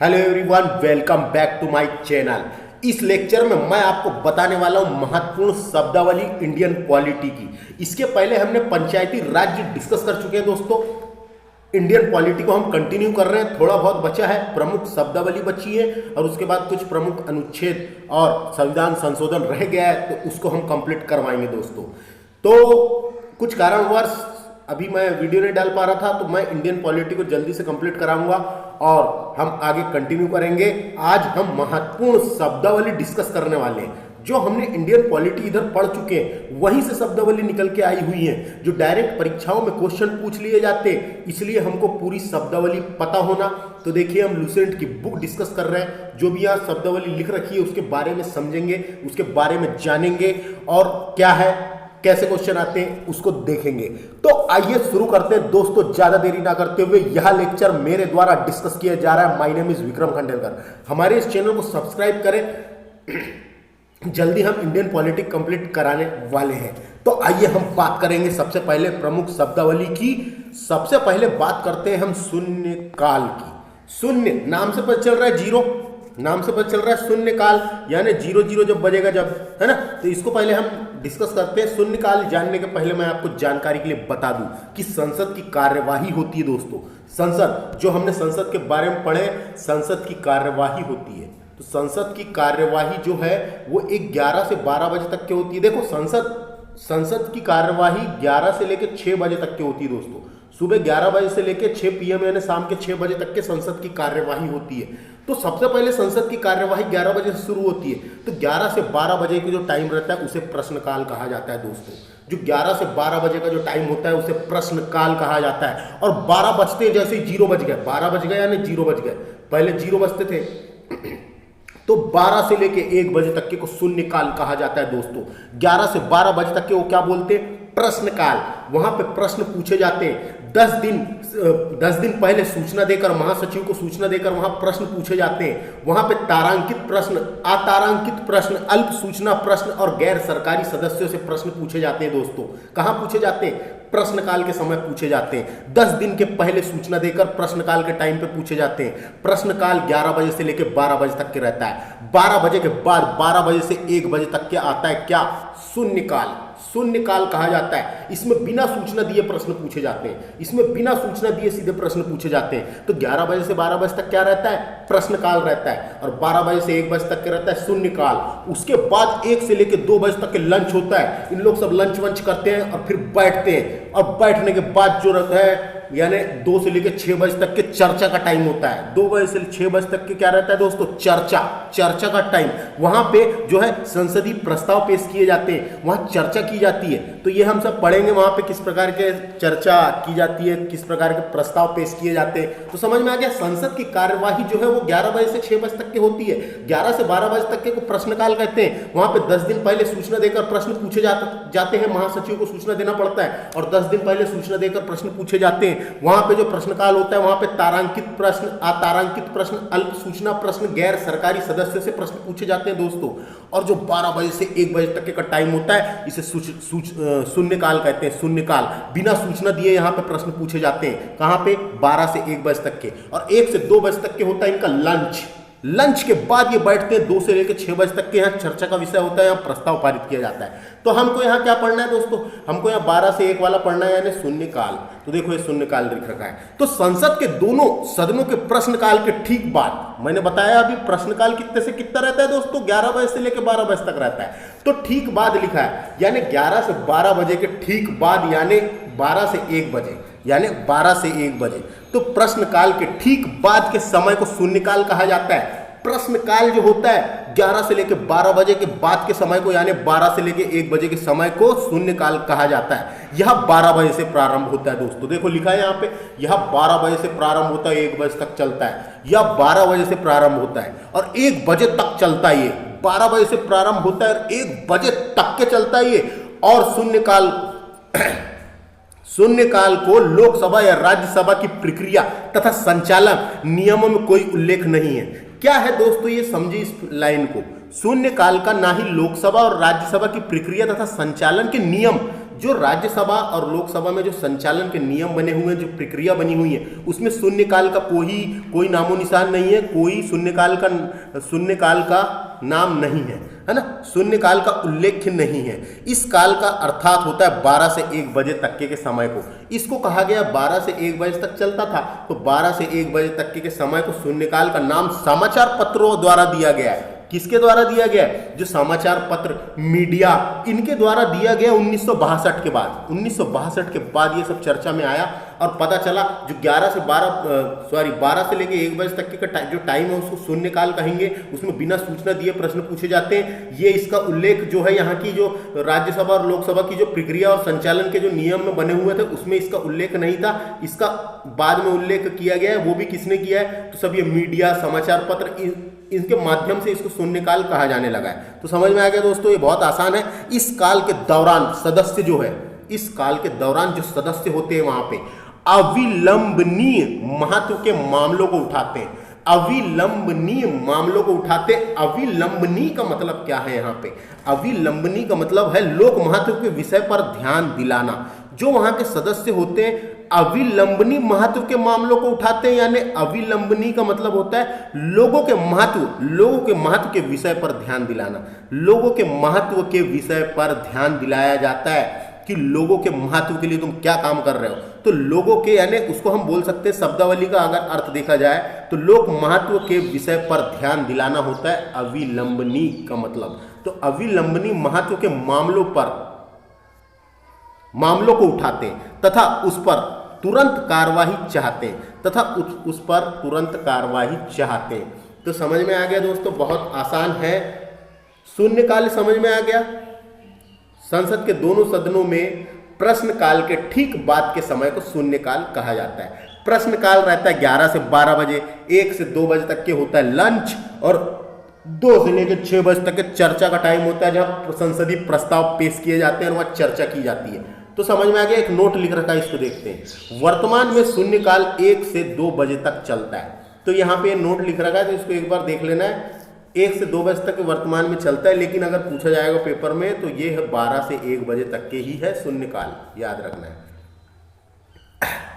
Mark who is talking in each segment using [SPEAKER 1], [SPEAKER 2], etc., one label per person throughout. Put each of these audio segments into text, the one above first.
[SPEAKER 1] Hello everyone, welcome back to my channel. इस lecture में मैं आपको बताने वाला हूं महत्वपूर्ण शब्दावली इंडियन पॉलिटी की। इसके पहले हमने पंचायती राज्य डिस्कस कर चुके हैं दोस्तों। इंडियन पॉलिटी को हम कंटिन्यू कर रहे हैं, थोड़ा बहुत बचा है, प्रमुख शब्दावली बची है और उसके बाद कुछ प्रमुख अनुच्छेद और संविधान संशोधन रह गया है, तो उसको हम कंप्लीट करवाएंगे दोस्तों। तो कुछ कारणवश अभी मैं वीडियो नहीं डाल पा रहा था, तो मैं इंडियन पॉलिटी को जल्दी से कंप्लीट कराऊंगा और हम आगे कंटिन्यू करेंगे। आज हम महत्वपूर्ण शब्दावली डिस्कस करने वाले हैं। जो हमने इंडियन पॉलिटी इधर पढ़ चुके हैं वहीं से शब्दावली निकल के आई हुई है, जो डायरेक्ट परीक्षाओं में क्वेश्चन पूछ लिए जाते हैं, इसलिए हमको पूरी शब्दावली पता होना। तो देखिए, हम लुसेंट की बुक डिस्कस कर रहे हैं। जो भी यहाँ शब्दावली लिख रखी है उसके बारे में समझेंगे, उसके बारे में जानेंगे और क्या है, कैसे क्वेश्चन आते हैं उसको देखेंगे। तो आइए शुरू करते हैं दोस्तों, ज्यादा देरी ना करते हुए। यह लेक्चर मेरे द्वारा डिस्कस किया जा रहा है। My name is Vikram Khandelkar. हमारे इस चैनल को सब्सक्राइब करें, जल्दी हम इंडियन पॉलिटिक्स कंप्लीट कराने वाले हैं। तो आइए हम बात करेंगे सबसे पहले प्रमुख शब्दावली की। सबसे पहले बात करते हैं हम शून्य काल की। शून्य नाम से पता चल रहा है, जीरो नाम से पता चल रहा है शून्य काल, यानी 00 जब बजेगा, जब है ना, तो इसको पहले हम डिस्कस करते हैं। शून्य काल जानने के पहले मैं आपको जानकारी के लिए बता दूं कि संसद की कार्यवाही होती है दोस्तों। संसद, जो हमने संसद के बारे में पढ़े, संसद की कार्यवाही होती है। तो संसद की कार्यवाही जो है वो 11 से 12 बजे तक की होती है। देखो, संसद की कार्यवाही 11 से लेकर 6 बजे तक की होती है दोस्तों। सुबह 11 बजे से लेकर 6 PM यानी शाम के 6 बजे तक के संसद की कार्यवाही होती है। तो सबसे पहले संसद की कार्यवाही 11 बजे से शुरू होती है। तो 11 से 12 बजे का जो टाइम रहता है उसे प्रश्नकाल कहा जाता है दोस्तों। जो 11 से 12 बजे का जो टाइम होता है उसे प्रश्नकाल कहा जाता है। और 12 बजते जैसे ही 0 बज गए, 12 बज गए यानी 0 बज गए, पहले 0 बजते थे, तो 12 से लेके 1 बजे तक के को शून्यकाल कहा जाता है दोस्तों। 11 से 12 बजे तक के वो क्या बोलते हैं, प्रश्नकाल। वहां पे प्रश्न पूछे जाते हैं। 10 दिन पहले सूचना देकर, महासचिव को सूचना देकर वहां प्रश्न पूछे जाते हैं। वहां पे तारांकित प्रश्न, अतारांकित प्रश्न, अल्प सूचना प्रश्न और गैर सरकारी सदस्यों से प्रश्न पूछे जाते हैं दोस्तों। कहां पूछे जाते हैं, प्रश्नकाल के समय पूछे जाते हैं। 10 दिन के पहले सूचना देकर प्रश्नकाल के टाइम पे पूछे जाते हैं। प्रश्नकाल 11 बजे से लेकर 12 बजे तक के रहता है। 12 बजे के बाद 12 बजे से 1 बजे तक के आता है क्या, शून्यकाल। शून्यकाल कहा जाता है। इसमें बिना सूचना दिए प्रश्न पूछे जाते हैं। इसमें बिना सूचना दिए सीधे प्रश्न पूछे जाते हैं। तो 11 बजे से 12 बजे तक क्या रहता है, प्रश्नकाल रहता है। और 12 बजे से 1 बजे तक के रहता है शून्यकाल। उसके बाद 1 से लेकर 2 बजे तक के लंच होता है। इन लोग सब लंच वंच करते हैं और फिर बैठते हैं। और बैठने के बाद जो रहता है, यानी 2 से लेकर 6 बजे तक के चर्चा का टाइम होता है। 2 बजे से 6 बजे तक के क्या रहता है दोस्तों, चर्चा का टाइम। वहां पे जो है संसदीय प्रस्ताव पेश किए जाते हैं, वहां चर्चा की जाती है। तो ये हम सब पढ़ेंगे वहां पे किस प्रकार के चर्चा की जाती है, किस प्रकार के प्रस्ताव पेश किए जाते हैं। तो समझ में आ गया। संसद की कार्यवाही जो है वो 11 बजे से 6 बजे तक की होती है। 11 से 12 बजे तक के को प्रश्नकाल कहते हैं। वहां पे 10 दिन पहले सूचना देकर प्रश्न पूछे जाते हैं। महासचिव को सूचना देना पड़ता है और 10 दिन पहले सूचना देकर प्रश्न पूछे जाते हैं। वहां पे जो प्रश्नकाल होता है वहां पे तारांकित प्रश्न, अतारांकित प्रश्न, अल्प सूचना प्रश्न, गैर सरकारी सदस्य से प्रश्न पूछे जाते हैं दोस्तों। और जो 12 बजे से 1 बजे तक का टाइम होता है, इसे शून्यकाल कहते हैं। शून्यकाल, बिना सूचना दिए यहाँ पे प्रश्न पूछे जाते हैं। कहाँ पे, 12 से 1 बजे तक के। और 1 से 2 बजे तक के होता है इनका लंच। लंच के बाद ये बैठते हैं। 2 से लेकर 6 बजे तक के यहाँ चर्चा का विषय होता है, यहाँ प्रस्ताव पारित किया जाता है। तो हमको यहाँ क्या पढ़ना है दोस्तों, हमको यहाँ 12 से 1 वाला पढ़ना है, यानी शून्यकाल। तो देखो ये शून्यकाल लिख रखा है। तो संसद के दोनों सदनों के प्रश्नकाल के ठीक बाद, मैंने बताया अभी प्रश्नकाल कितने से कितना रहता है दोस्तों, 11 बजे से लेकर 12 बजे तक रहता है। तो ठीक बाद लिखा है, यानी 11 से 12 बजे के ठीक बाद, यानी 12 से 1 बजे, यानी 12 से 1 बजे। तो प्रश्नकाल के ठीक बाद के समय को शून्यकाल कहा जाता है। प्रश्नकाल जो होता है 11 से लेकर 12 बजे के बाद के समय को, यानी 12 से लेकर 1 बजे के समय को शून्यकाल कहा जाता है। यह 12 बजे से प्रारंभ होता है दोस्तों। देखो लिखा है यहाँ पे, यह 12 बजे से प्रारंभ होता है, 1 बजे तक चलता है। यह 12 बजे से प्रारंभ होता है और 1 बजे तक चलता है। ये 12 बजे से प्रारंभ होता है और 1 बजे तक के चलता है ये। और शून्यकाल को लोकसभा या राज्यसभा की प्रक्रिया तथा संचालन नियमों में कोई उल्लेख नहीं है। क्या है दोस्तों, ये समझिए इस लाइन को। शून्यकाल का ना ही लोकसभा और राज्यसभा की प्रक्रिया तथा संचालन के नियम जो राज्यसभा और लोकसभा में जो संचालन के नियम बने हुए हैं, जो प्रक्रिया बनी हुई है, उसमें शून्यकाल का कोई नामो निशान नहीं है, कोई शून्यकाल का नाम नहीं है ना, शून्यकाल का उल्लेख नहीं है। इस काल का अर्थात होता है 12 से 1 बजे तक के समय को। इसको कहा गया 12 से 1 बजे तक चलता था, तो 12 से 1 बजे तक के समय को शून्यकाल का नाम समाचार पत्रों द्वारा दिया गया है। किसके द्वारा दिया गया? जो समाचार पत्र, मीडिया, इनके द्वारा दिया गया 1962 के बाद। 1962 के बाद ये सब चर्चा में आया और पता चला जो 12 से लेके 1 बजे तक का जो टाइम है उसको शून्यकाल कहेंगे। उसमें बिना सूचना दिए प्रश्न पूछे जाते हैं। ये इसका उल्लेख जो है यहाँ की जो राज्यसभा और लोकसभा की जो प्रक्रिया और संचालन के जो नियम में बने हुए थे उसमें इसका उल्लेख नहीं था, इसका बाद में उल्लेख किया गया है। वो भी किसने किया है? तो सब ये मीडिया, समाचार पत्र, इनके माध्यम से इसको शून्यकाल कहा जाने लगा है। तो समझ में आ गया दोस्तों, ये बहुत आसान है। इस काल के दौरान सदस्य जो है, इस काल के दौरान जो सदस्य होते हैं वहां पे अविलंबनीय महत्व के मामलों को उठाते हैं। अविलंबनीय मामलों को उठाते। अविलंबनीय का मतलब क्या है? यहाँ पे अविलंबनीय का मतलब है लोक महत्व के विषय पर ध्यान दिलाना। जो वहां के सदस्य होते हैं अविलंबनीय महत्व के मामलों को उठाते हैं, यानी अविलंबनीय का मतलब होता है लोगों के महत्व के विषय पर ध्यान दिलाना। लोगों के महत्व के विषय पर ध्यान दिलाया जाता है कि लोगों के महत्व के लिए तुम क्या काम कर रहे हो। तो लोगों के यानी उसको हम बोल सकते हैं, शब्दावली का अगर अर्थ देखा जाए तो लोक महत्व के विषय पर ध्यान दिलाना होता है अविलंबनीय का मतलब। तो अविलंबनीय महत्व के मामलों को उठाते तथा उस पर तुरंत कार्यवाही चाहते। तो समझ में आ गया दोस्तों, बहुत आसान है। शून्यकाल समझ में आ गया। संसद के दोनों सदनों में प्रश्नकाल के ठीक बाद के समय को शून्यकाल कहा जाता है। प्रश्नकाल रहता है 11 से 12 बजे, 1 से 2 बजे तक के होता है लंच, और 2 से लेकर 6 बजे तक के चर्चा का टाइम होता है, जहां संसदीय प्रस्ताव पेश किए जाते हैं और वहां चर्चा की जाती है। तो समझ में आ गया। एक नोट लिख रखा है, इसको देखते हैं। वर्तमान में शून्यकाल 1 से 2 बजे तक चलता है। तो यहाँ पे नोट लिख रखा है, तो इसको एक बार देख लेना है। 1 से 2 बजे तक वर्तमान में चलता है, लेकिन अगर पूछा जाएगा पेपर में तो ये है 12 से 1 बजे तक के ही है शून्यकाल, याद रखना है।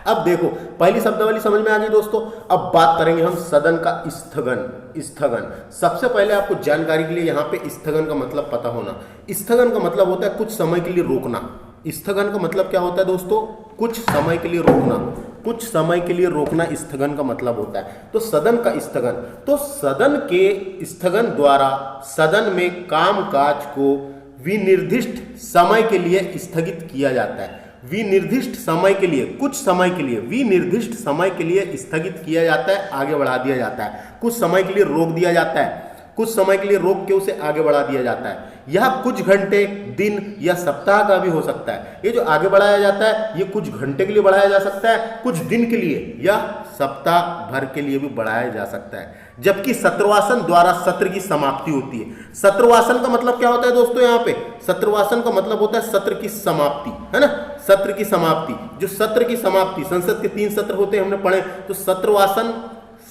[SPEAKER 1] अब देखो, पहली शब्दावली समझ में आ गई दोस्तों। अब बात करेंगे हम सदन का स्थगन। सबसे पहले आपको जानकारी के लिए यहाँ पे स्थगन का मतलब पता होना। स्थगन का मतलब होता है कुछ समय के लिए रोकना। स्थगन का मतलब क्या होता है दोस्तों? कुछ समय के लिए रोकना। कुछ समय के लिए रोकना स्थगन का मतलब होता है। तो सदन का स्थगन, तो सदन के स्थगन द्वारा सदन में कामकाज को विनिर्दिष्ट समय के लिए स्थगित किया जाता है। विनिर्दिष्ट समय के लिए, कुछ समय के लिए, विनिर्दिष्ट समय के लिए स्थगित किया जाता है, आगे बढ़ा दिया जाता है। कुछ समय के लिए रोक दिया जाता है, कुछ समय के लिए रोक के उसे आगे बढ़ा दिया जाता है। यह कुछ घंटे, दिन या सप्ताह का भी हो सकता है। ये जो आगे बढ़ाया जाता है ये कुछ घंटे के लिए बढ़ाया जा सकता है, कुछ दिन के लिए या सप्ताह भर के लिए भी बढ़ाया जा सकता है। जबकि सत्रवासन द्वारा सत्र की समाप्ति होती है। सत्रवासन का मतलब क्या होता है दोस्तों? यहाँ पे सत्रवासन का मतलब होता है सत्र की समाप्ति, है ना? सत्र की समाप्ति, जो सत्र की समाप्ति, संसद के 3 सत्र होते हैं, हमने पढ़े। तो सत्रवासन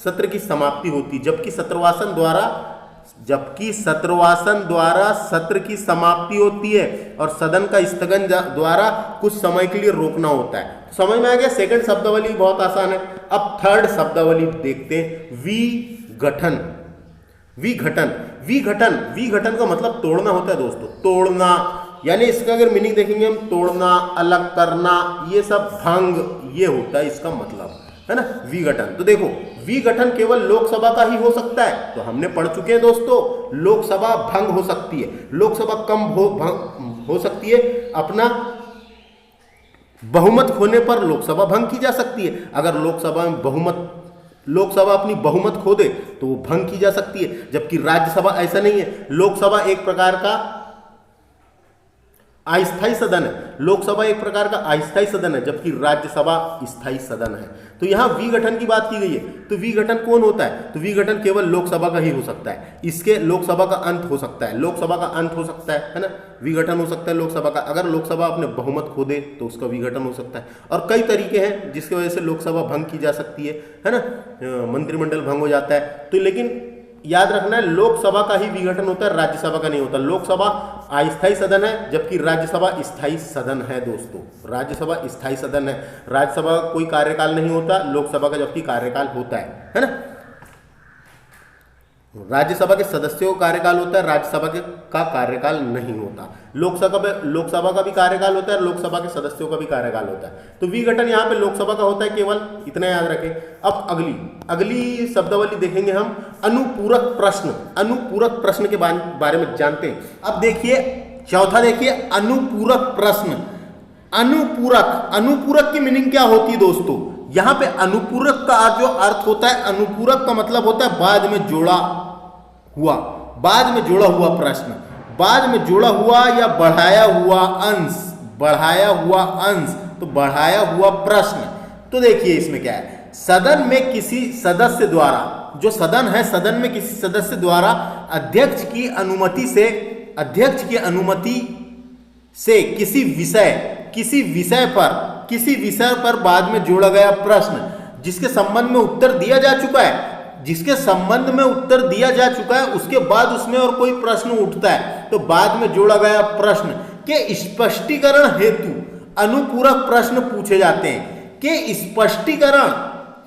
[SPEAKER 1] सत्र की समाप्ति होती है, जबकि सत्रवासन द्वारा सत्र की समाप्ति होती है और सदन का स्थगन द्वारा कुछ समय के लिए रोकना होता है। तो समझ में आ गया। सेकंड शब्दावली बहुत आसान है। अब थर्ड शब्दावली देखते हैं, विघटन का मतलब तोड़ना होता है दोस्तों। तोड़ना, यानी इसका अगर मीनिंग देखेंगे हम, तोड़ना, अलग करना, ये सब भंग, ये होता है इसका मतलब, है ना? विघटन। तो देखो, विघटन केवल लोकसभा का ही हो सकता है, तो हमने पढ़ चुके हैं दोस्तों। लोकसभा भंग हो सकती है, लोकसभा कम हो सकती है, अपना बहुमत खोने पर लोकसभा भंग की जा सकती है। अगर लोकसभा अपनी बहुमत खो दे तो वो भंग की जा सकती है, जबकि राज्यसभा ऐसा नहीं है। लोकसभा एक प्रकार का अस्थायी सदन है, लोकसभा एक प्रकार का अस्थायी सदन है, जबकि राज्यसभा स्थायी सदन है। तो यहाँ विघटन की बात की गई है। तो विघटन कौन होता है? तो विघटन केवल लोकसभा का ही हो सकता है। इसके लोकसभा का अंत हो सकता है, लोकसभा का अंत हो सकता है ना? विघटन हो सकता है लोकसभा का। अगर लोकसभा अपने बहुमत खो दे तो उसका विघटन हो सकता है। और कई तरीके हैं जिसकी वजह से लोकसभा भंग की जा सकती है ना? मंत्रिमंडल भंग हो जाता है। तो लेकिन याद रखना है लोकसभा का ही विघटन होता है, राज्यसभा का नहीं होता। लोकसभा अस्थायी सदन है जबकि राज्यसभा स्थायी सदन है दोस्तों। राज्यसभा स्थायी सदन है, राज्यसभा का कोई कार्यकाल नहीं होता, लोकसभा का जबकि कार्यकाल होता है ना। राज्यसभा के सदस्यों का कार्यकाल होता है, राज्यसभा का कार्यकाल नहीं होता। लोकसभा का भी कार्यकाल होता है, लोकसभा के सदस्यों का भी कार्यकाल होता है। तो विघटन यहाँ पे लोकसभा का होता है केवल, इतना याद रखें। अब अगली शब्दावली देखेंगे हम, अनुपूरक प्रश्न। अनुपूरक प्रश्न के बारे में जानते हैं। अब देखिए चौथा, देखिए अनुपूरक प्रश्न। अनुपूरक की मीनिंग क्या होती है दोस्तों? यहां पे अनुपूरक का जो अर्थ होता है, अनुपूरक का मतलब होता है बाद में जोड़ा हुआ, बाद में जोड़ा हुआ प्रश्न, बाद में जोड़ा हुआ या बढ़ाया हुआ अंश, बढ़ाया हुआ अंश, तो बढ़ाया हुआ प्रश्न। तो देखिए इसमें क्या है, सदन में किसी सदस्य द्वारा, जो सदन है, सदन में किसी सदस्य द्वारा अध्यक्ष की अनुमति से किसी विषय पर बाद में जोड़ा गया प्रश्न जिसके संबंध में उत्तर दिया जा चुका है, उसके बाद उसमें और कोई प्रश्न उठता है तो बाद में जोड़ा गया प्रश्न के स्पष्टीकरण हेतु अनुपूरक प्रश्न पूछे जाते हैं। के स्पष्टीकरण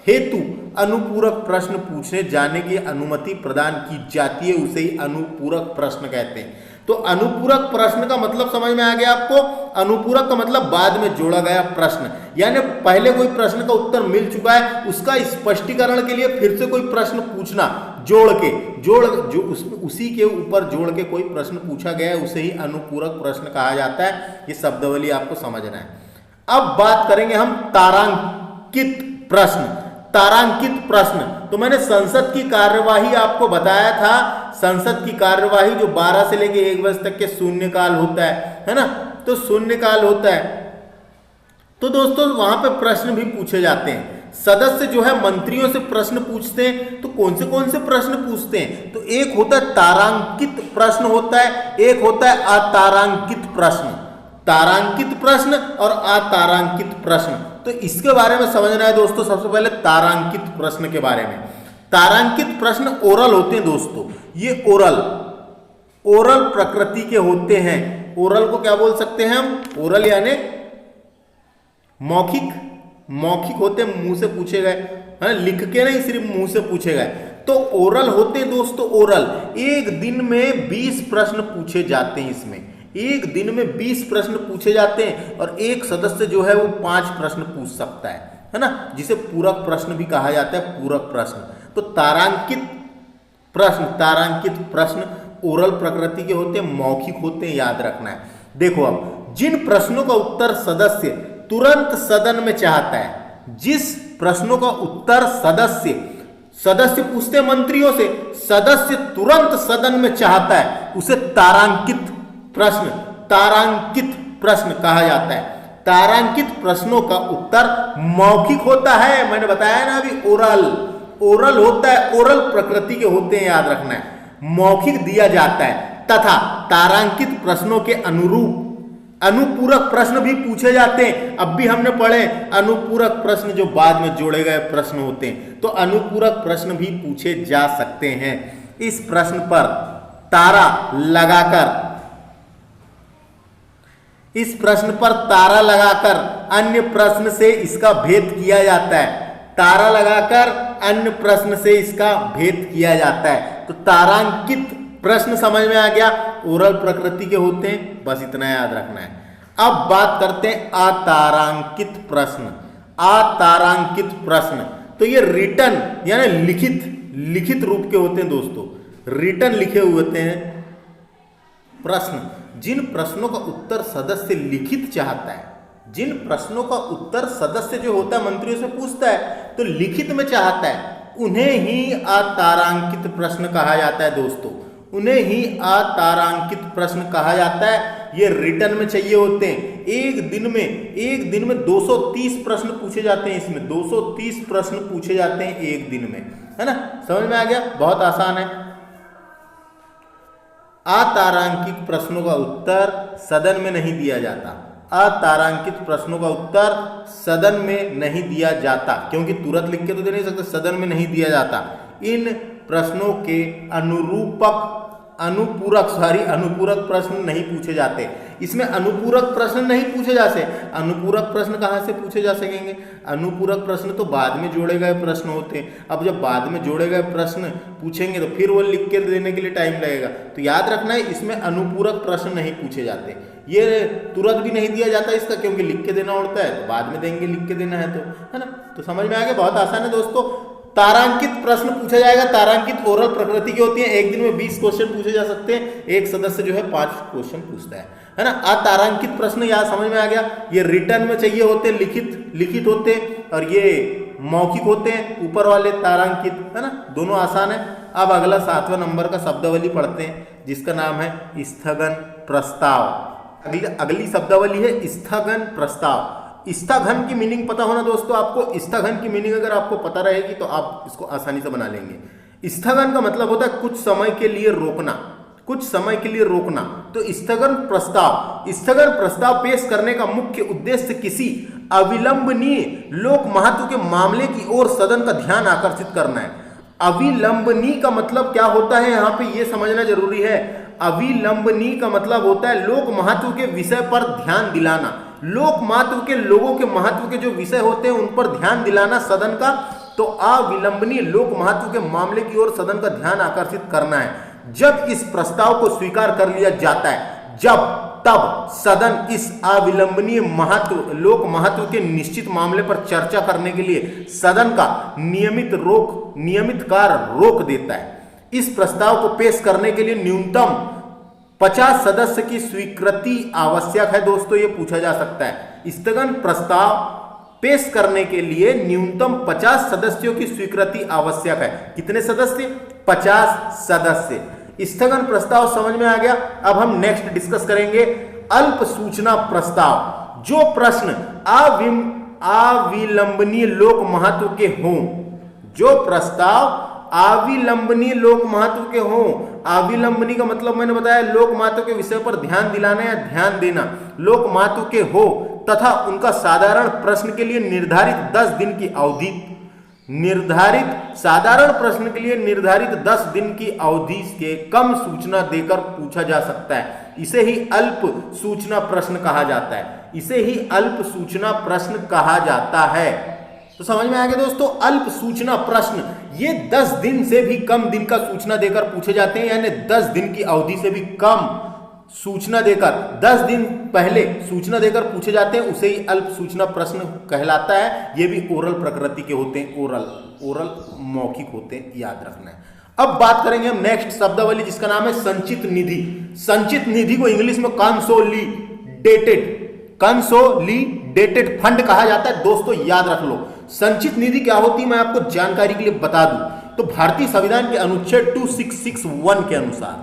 [SPEAKER 1] हेतु अनुपूरक प्रश्न पूछने जाने की अनुमति प्रदान की जाती है, उसे ही अनुपूरक प्रश्न कहते हैं। तो अनुपूरक प्रश्न का मतलब समझ में आ गया आपको? अनुपूरक का मतलब बाद में जोड़ा गया प्रश्न, यानी पहले कोई प्रश्न का उत्तर मिल चुका है, उसका स्पष्टीकरण के लिए फिर से कोई प्रश्न पूछना, उसी के ऊपर जोड़ के कोई प्रश्न पूछा गया है, उसे ही अनुपूरक प्रश्न कहा जाता है। ये शब्दावली आपको समझना है। अब बात करेंगे हम तारांकित प्रश्न। तारांकित प्रश्न, तो मैंने संसद की कार्यवाही आपको बताया था। संसद की कार्यवाही जो 12 से लेके 1 बजे तक के शून्यकाल होता है ना, तो शून्यकाल होता है। तो दोस्तों वहां पे प्रश्न भी पूछे जाते हैं। सदस्य जो है मंत्रियों से प्रश्न पूछते हैं, तो कौन से प्रश्न पूछते हैं? तो एक होता है तारांकित प्रश्न होता है, एक होता है अतारांकित प्रश्न। तारांकित प्रश्न और अतारांकित प्रश्न, तो इसके बारे में समझना है दोस्तों। सबसे पहले तारांकित प्रश्न के बारे में। तारांकित प्रश्न ओरल होते हैं दोस्तों। ये ओरल प्रकृति के होते हैं। ओरल को क्या बोल सकते हैं हम? ओरल यानी मौखिक होते हैं, मुंह से पूछे गए, लिख के नहीं, सिर्फ मुंह से पूछे गए। तो ओरल होते हैं दोस्तों। ओरल एक दिन में 20 प्रश्न पूछे जाते हैं। इसमें एक दिन में 20 प्रश्न पूछे जाते हैं और एक सदस्य जो है वो 5 प्रश्न पूछ सकता है ना, जिसे पूरक प्रश्न भी कहा जाता है। पूरक प्रश्न। तो तारांकित प्रश्न ओरल प्रकृति के होते हैं, मौखिक होते हैं, याद रखना है। देखो अब जिन प्रश्नों का उत्तर सदस्य तुरंत सदन में चाहता है, जिस प्रश्नों का उत्तर सदस्य पूछते हैं मंत्रियों से, सदस्य तुरंत सदन में चाहता है, उसे तारांकित प्रश्न कहा जाता है। तारांकित प्रश्नों का उत्तर मौखिक होता है। मैंने बताया ना अभी, ओरल होता है, ओरल प्रकृति के होते हैं, याद रखना है। मौखिक दिया जाता है तथा तारांकित प्रश्नों के अनुरूप अनुपूरक प्रश्न भी पूछे जाते हैं। अब भी हमने पढ़े अनुपूरक प्रश्न जो बाद में जोड़े गए प्रश्न होते हैं, तो अनुपूरक प्रश्न भी पूछे जा सकते हैं। इस प्रश्न पर तारा लगाकर अन्य प्रश्न से इसका भेद किया जाता है। तारा लगाकर अन्य प्रश्न से इसका भेद किया जाता है। तो तारांकित प्रश्न समझ में आ गया, ओरल प्रकृति के होते हैं, बस इतना याद रखना है। अब बात करते हैं अतारांकित प्रश्न। तो ये रिटन यानी लिखित रूप के होते हैं दोस्तों। रिटन लिखे हुए होते हैं प्रश्न। जिन प्रश्नों का उत्तर सदस्य लिखित चाहता है, जिन प्रश्नों का उत्तर सदस्य जो होता है मंत्रियों से पूछता है तो लिखित में चाहता है, उन्हें ही अतारांकित प्रश्न कहा जाता है दोस्तों। उन्हें ही अतारांकित प्रश्न कहा जाता है। ये रिटर्न में चाहिए होते हैं। एक दिन में 230 प्रश्न पूछे जाते हैं। इसमें 230 प्रश्न पूछे जाते हैं एक दिन में, है ना। समझ में आ गया, बहुत आसान है। अतारांकित प्रश्नों का उत्तर सदन में नहीं दिया जाता। अतारांकित प्रश्नों का उत्तर सदन में नहीं दिया जाता, क्योंकि तुरंत लिख के तो दे नहीं सकते, सदन में नहीं दिया जाता। इन प्रश्नों के अनुपूरक प्रश्न नहीं पूछे जाते। इसमें अनुपूरक प्रश्न नहीं पूछे जा सकते। अनुपूरक प्रश्न कहाँ से पूछे जा सकेंगे? अनुपूरक प्रश्न तो बाद में जोड़े गए प्रश्न होते हैं। अब जब बाद में जोड़े गए प्रश्न पूछेंगे तो फिर वो लिख के देने के लिए टाइम लगेगा। तो याद रखना है, इसमें अनुपूरक प्रश्न नहीं पूछे जाते। ये तुरंत भी नहीं दिया जाता इसका, क्योंकि लिख के देना होता है, तो बाद में देंगे, लिख के देना है तो, है ना। तो समझ में आ गया, बहुत आसान है दोस्तों। तारांकित प्रश्न पूछा जाएगा। तारांकित ओरल प्रकृति की होती है। एक दिन में 20 क्वेश्चन पूछे जा सकते हैं। एक सदस्य जो है 5 क्वेश्चन पूछता है ना। अतारांकित प्रश्न यहाँ समझ में आ गया। ये रिटर्न में चाहिए होते हैं, लिखित होते हैं, और ये मौखिक होते हैं ऊपर वाले तारांकित, है ना। दोनों आसान है। अब अगला 7वां नंबर का शब्दावली पढ़ते हैं, जिसका नाम है स्थगन प्रस्ताव। अगली शब्दावली है स्थगन प्रस्ताव। स्थगन की मीनिंग पता होना दोस्तों आपको। स्थगन की मीनिंग अगर आपको पता रहेगी तो आप इसको आसानी से बना लेंगे। स्थगन का मतलब होता है कुछ समय के लिए रोकना, कुछ समय के लिए रोकना। तो स्थगन प्रस्ताव पेश करने का मुख्य उद्देश्य किसी अविलंबनीय लोक महत्व के मामले की ओर सदन का ध्यान आकर्षित करना है। अविलंबनीय का मतलब क्या होता है, यहाँ पे ये समझना जरूरी है। अविलंबनीय का मतलब होता है लोक महत्व के विषय पर ध्यान दिलाना। लोक महत्व के, लोगों के महत्व के जो विषय होते हैं उन पर ध्यान दिलाना सदन का। तो अविलंबनीय लोक महत्व के मामले की ओर सदन का ध्यान आकर्षित करना है। जब इस प्रस्ताव को स्वीकार कर लिया जाता है, तब सदन इस अविलंबनीय लोक महत्व के निश्चित मामले पर चर्चा करने के लिए सदन का नियमित कार्य रोक देता है। इस प्रस्ताव को पेश करने के लिए न्यूनतम 50 सदस्य की स्वीकृति आवश्यक है। दोस्तों ये पूछा जा सकता है, स्थगन प्रस्ताव पेश करने के लिए न्यूनतम 50 सदस्यों की स्वीकृति आवश्यक है। कितने सदस्य? 50 सदस्य। स्थगन प्रस्ताव समझ में आ गया। अब हम नेक्स्ट डिस्कस करेंगे अल्प सूचना प्रस्ताव। जो प्रश्न अविलंबनीय लोक महत्व के हों, जो प्रस्ताव अविलंबनीय लोक महत्व के हों। अविलंबनीय का मतलब मैंने बताया लोक महत्व के विषय पर ध्यान दिलाना या ध्यान देना। लोक महत्व के हो तथा उनका साधारण प्रश्न के लिए निर्धारित 10 दिन की अवधि, साधारण प्रश्न के लिए निर्धारित 10 दिन की अवधि के कम सूचना देकर पूछा जा सकता है। इसे ही अल्प सूचना प्रश्न कहा जाता है। इसे ही अल्प सूचना प्रश्न कहा जाता है। तो समझ में आ गया दोस्तों, अल्प सूचना प्रश्न ये 10 दिन से भी कम दिन का सूचना देकर पूछे जाते हैं, यानी 10 दिन की अवधि से भी कम सूचना देकर, 10 दिन पहले सूचना देकर पूछे जाते हैं, उसे ही अल्प सूचना प्रश्न कहलाता है। ये भी ओरल प्रकृति के होते हैं, ओरल मौखिक होते हैं, याद रखना है। अब बात करेंगे हम नेक्स्ट शब्दावली, जिसका नाम है संचित निधि। संचित निधि को इंग्लिश में कंसोलिडेटेड फंड कहा जाता है। दोस्तों याद रख लो, संचित निधि क्या होती है मैं आपको जानकारी के लिए बता दूं तो भारतीय संविधान के अनुच्छेद 2661 के अनुसार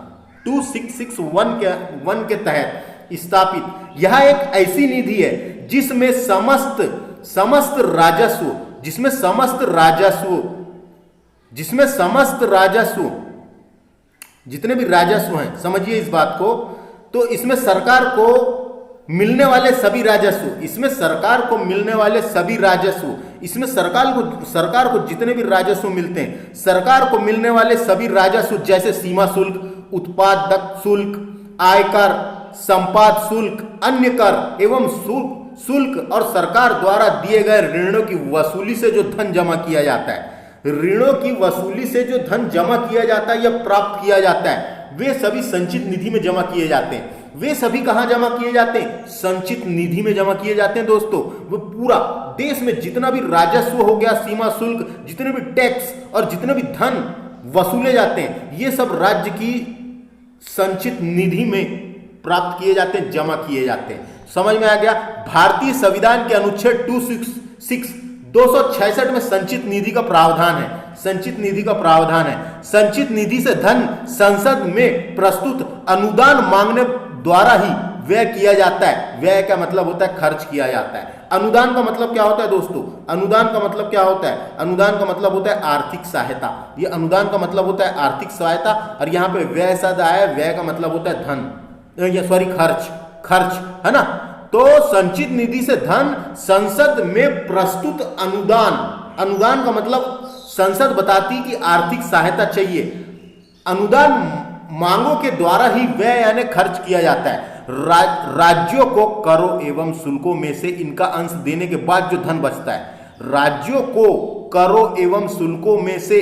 [SPEAKER 1] 2661 के तहत स्थापित यह एक ऐसी निधि है जिसमें समस्त राजस्व जितने भी राजस्व हैं, समझिए इस बात को, तो इसमें सरकार को मिलने वाले सभी राजस्व, इसमें सरकार को जितने भी राजस्व मिलते हैं, सरकार को मिलने वाले सभी राजस्व जैसे सीमा शुल्क, उत्पादक शुल्क, आयकर, संपाद शुल्क, अन्य कर एवं शुल्क और सरकार द्वारा दिए गए ऋणों की वसूली से जो धन जमा किया जाता है, ऋणों की वसूली से जो धन जमा किया जाता है या प्राप्त किया जाता है, वे सभी संचित निधि में जमा किए जाते हैं। वे सभी कहां जमा किए जाते हैं? संचित निधि में जमा किए जाते हैं। दोस्तों वो पूरा देश में जितना भी राजस्व हो गया, सीमा शुल्क, जितने भी टैक्स और जितने भी धन वसूले जाते हैं, ये सब राज्य की संचित निधि में प्राप्त किए जाते हैं, जमा किए जाते हैं। समझ में आ गया। भारतीय संविधान के अनुच्छेद 266 में संचित निधि का प्रावधान है। संचित निधि से धन संसद में प्रस्तुत अनुदान मांगने द्वारा ही व्यय किया जाता है। व्यय का मतलब होता है खर्च किया जाता है। अनुदान का मतलब क्या होता है दोस्तों? अनुदान का मतलब क्या होता है? अनुदान का मतलब होता है आर्थिक सहायता। ये अनुदान का मतलब होता है आर्थिक सहायता, और यहाँ पे व्यय शब्द आया, व्यय का मतलब होता है धन, खर्च, है ना। तो संचित निधि से धन संसद में प्रस्तुत अनुदान का मतलब संसद बताती कि आर्थिक सहायता चाहिए, अनुदान मांगों के द्वारा ही व्यय यानी खर्च किया जाता है। राज्यों को करों एवं शुल्कों में से इनका अंश देने के बाद जो धन बचता है, राज्यों को करों एवं शुल्कों में से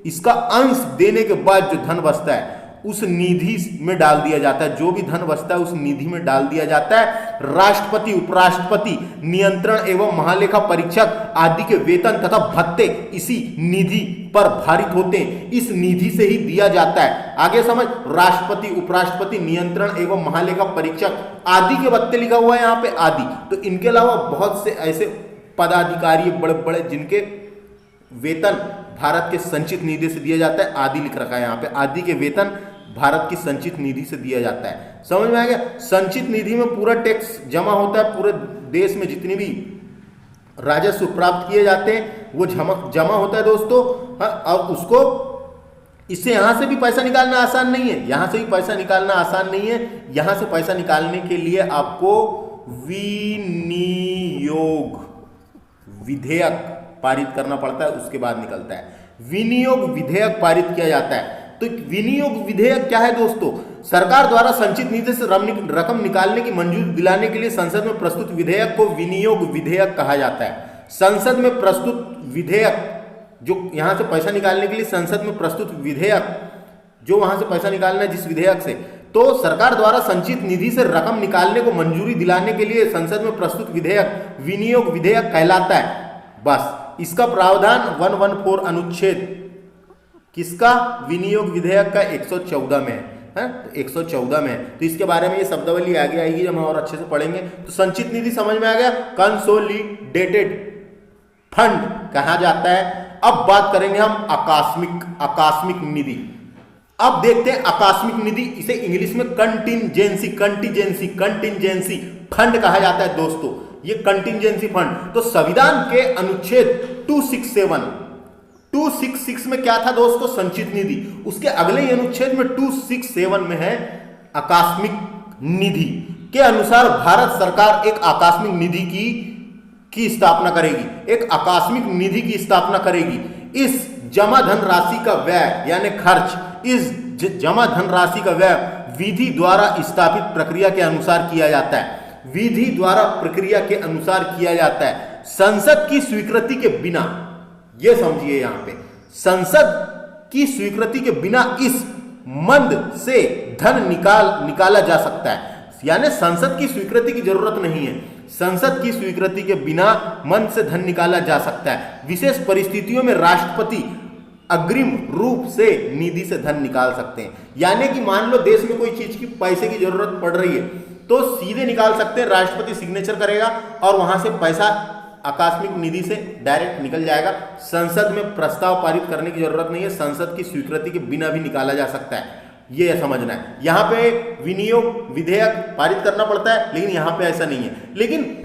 [SPEAKER 1] इसका अंश देने के बाद जो धन बचता है उस निधि में डाल दिया जाता है। जो भी धन बचता है उस निधि में डाल दिया जाता है। राष्ट्रपति, उपराष्ट्रपति, नियंत्रण एवं महालेखा परीक्षक आदि के वेतन तथा भत्ते इसी निधि पर भारित होते हैं, इस निधि से ही दिया जाता है। आगे समझ, राष्ट्रपति, उपराष्ट्रपति, नियंत्रण एवं महालेखा परीक्षक आदि के भत्ते लिखा हुआ है यहाँ पे, आदि। तो इनके अलावा बहुत से ऐसे पदाधिकारी बड़े बड़े जिनके वेतन भारत के संचित निधि से दिया जाता है, आदि लिख रखा है यहाँ पे, आदि के वेतन भारत की संचित निधि से दिया जाता है। समझ में आ गया? संचित निधि में पूरा टैक्स जमा होता है, पूरे देश में जितनी भी राजस्व प्राप्त किए जाते हैं वो जमा होता है दोस्तों। और उसको, इससे यहां से भी पैसा निकालना आसान नहीं है, यहां से भी पैसा निकालना आसान नहीं है। यहां से पैसा निकालने के लिए आपको विनियोग विधेयक पारित करना पड़ता है, उसके बाद निकलता है। विनियोग विधेयक पारित किया जाता है। तो विनियोग विधेयक क्या है दोस्तों? सरकार द्वारा संचित निधि से रकम निकालने की मंजूरी दिलाने के लिए संसद में प्रस्तुत विधेयक को विनियोग विधेयक कहा जाता है। संसद में प्रस्तुत विधेयक, जो यहां से पैसा निकालने के लिए संसद में प्रस्तुत विधेयक, जो वहां से पैसा निकालना है जिस विधेयक से, तो सरकार द्वारा संचित निधि से रकम निकालने को मंजूरी दिलाने के लिए संसद में प्रस्तुत विधेयक विनियोग विधेयक कहलाता है। बस इसका प्रावधान 114 अनुच्छेद किसका? विनियोग विधेयक का 114 में है, 114 में। तो इसके बारे में ये शब्दावली आगे आएगी जब हम और अच्छे से पढ़ेंगे। तो संचित निधि समझ में आ गया, कंसोलिडेटेड फंड कहा जाता है। अब बात करेंगे हम आकस्मिक निधि। अब देखते हैं आकस्मिक निधि, इसे इंग्लिश में कंटिजेंसी फंड कहा जाता है दोस्तों, ये कंटिजेंसी फंड। तो संविधान के अनुच्छेद 266 में क्या था दोस्तों? संचित निधि। उसके अगले ही अनुच्छेद में 267 में है आकस्मिक निधि के अनुसार भारत सरकार एक आकस्मिक निधि की स्थापना करेगी, एक आकस्मिक निधि की स्थापना करेगी। इस जमा धन राशि का व्यय यानी खर्च, इस जमा धन राशि का व्यय विधि द्वारा स्थापित प्रक्रिया के अनुसार किया जाता है, विधि द्वारा प्रक्रिया के अनुसार किया जाता है। संसद की स्वीकृति के बिना, यह समझिए यहां पे, संसद की स्वीकृति के बिना इस मंद से धन निकाला जा सकता है। यानी संसद की स्वीकृति की जरूरत नहीं है, संसद की स्वीकृति के बिना मंद से धन निकाला जा सकता है। विशेष परिस्थितियों में राष्ट्रपति अग्रिम रूप से निधि से धन निकाल सकते हैं। यानी कि मान लो देश में कोई चीज की पैसे की जरूरत पड़ रही है तो सीधे निकाल सकते हैं, राष्ट्रपति सिग्नेचर करेगा और वहां से पैसा आकस्मिक निधि से डायरेक्ट निकल जाएगा। संसद में प्रस्ताव पारित करने की जरूरत नहीं है, संसद की स्वीकृति के बिना भी निकाला जा सकता है, ये समझना है। यहां पे विनियोग विधेयक पारित करना पड़ता है, लेकिन यहां पे ऐसा नहीं है। लेकिन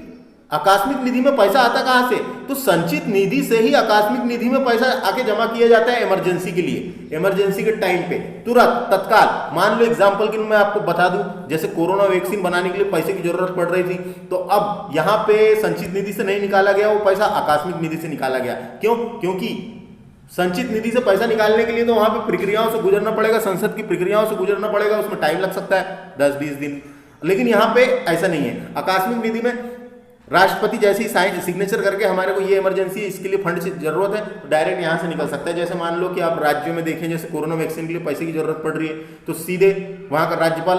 [SPEAKER 1] आकस्मिक निधि में पैसा आता कहां से? तो संचित निधि से ही आकस्मिक निधि में पैसा आके जमा किया जाता है इमरजेंसी के लिए, इमरजेंसी के टाइम पे तुरंत तत्काल। मान लो एग्जांपल के लिए मैं आपको बता दूं, जैसे कोरोना वैक्सीन बनाने के लिए पैसे की जरूरत पड़ रही थी, तो अब यहां पे संचित निधि से नहीं निकाला गया वो पैसा, आकस्मिक निधि से निकाला गया। क्यों? क्योंकि संचित निधि से पैसा निकालने के लिए तो वहां पे प्रक्रियाओं से गुजरना पड़ेगा, संसद की प्रक्रियाओं से गुजरना पड़ेगा, उसमें टाइम लग सकता है 10-20 दिन। लेकिन यहां पे ऐसा नहीं है। आकस्मिक निधि में राष्ट्रपति जैसे ही साइन सिग्नेचर करके हमारे को ये इमरजेंसी, इसके लिए फंड की जरूरत है, तो डायरेक्ट यहाँ से निकल सकता है। जैसे मान लो कि आप राज्यों में देखें, जैसे कोरोना वैक्सीन के लिए पैसे की जरूरत पड़ रही है, तो सीधे वहाँ का राज्यपाल,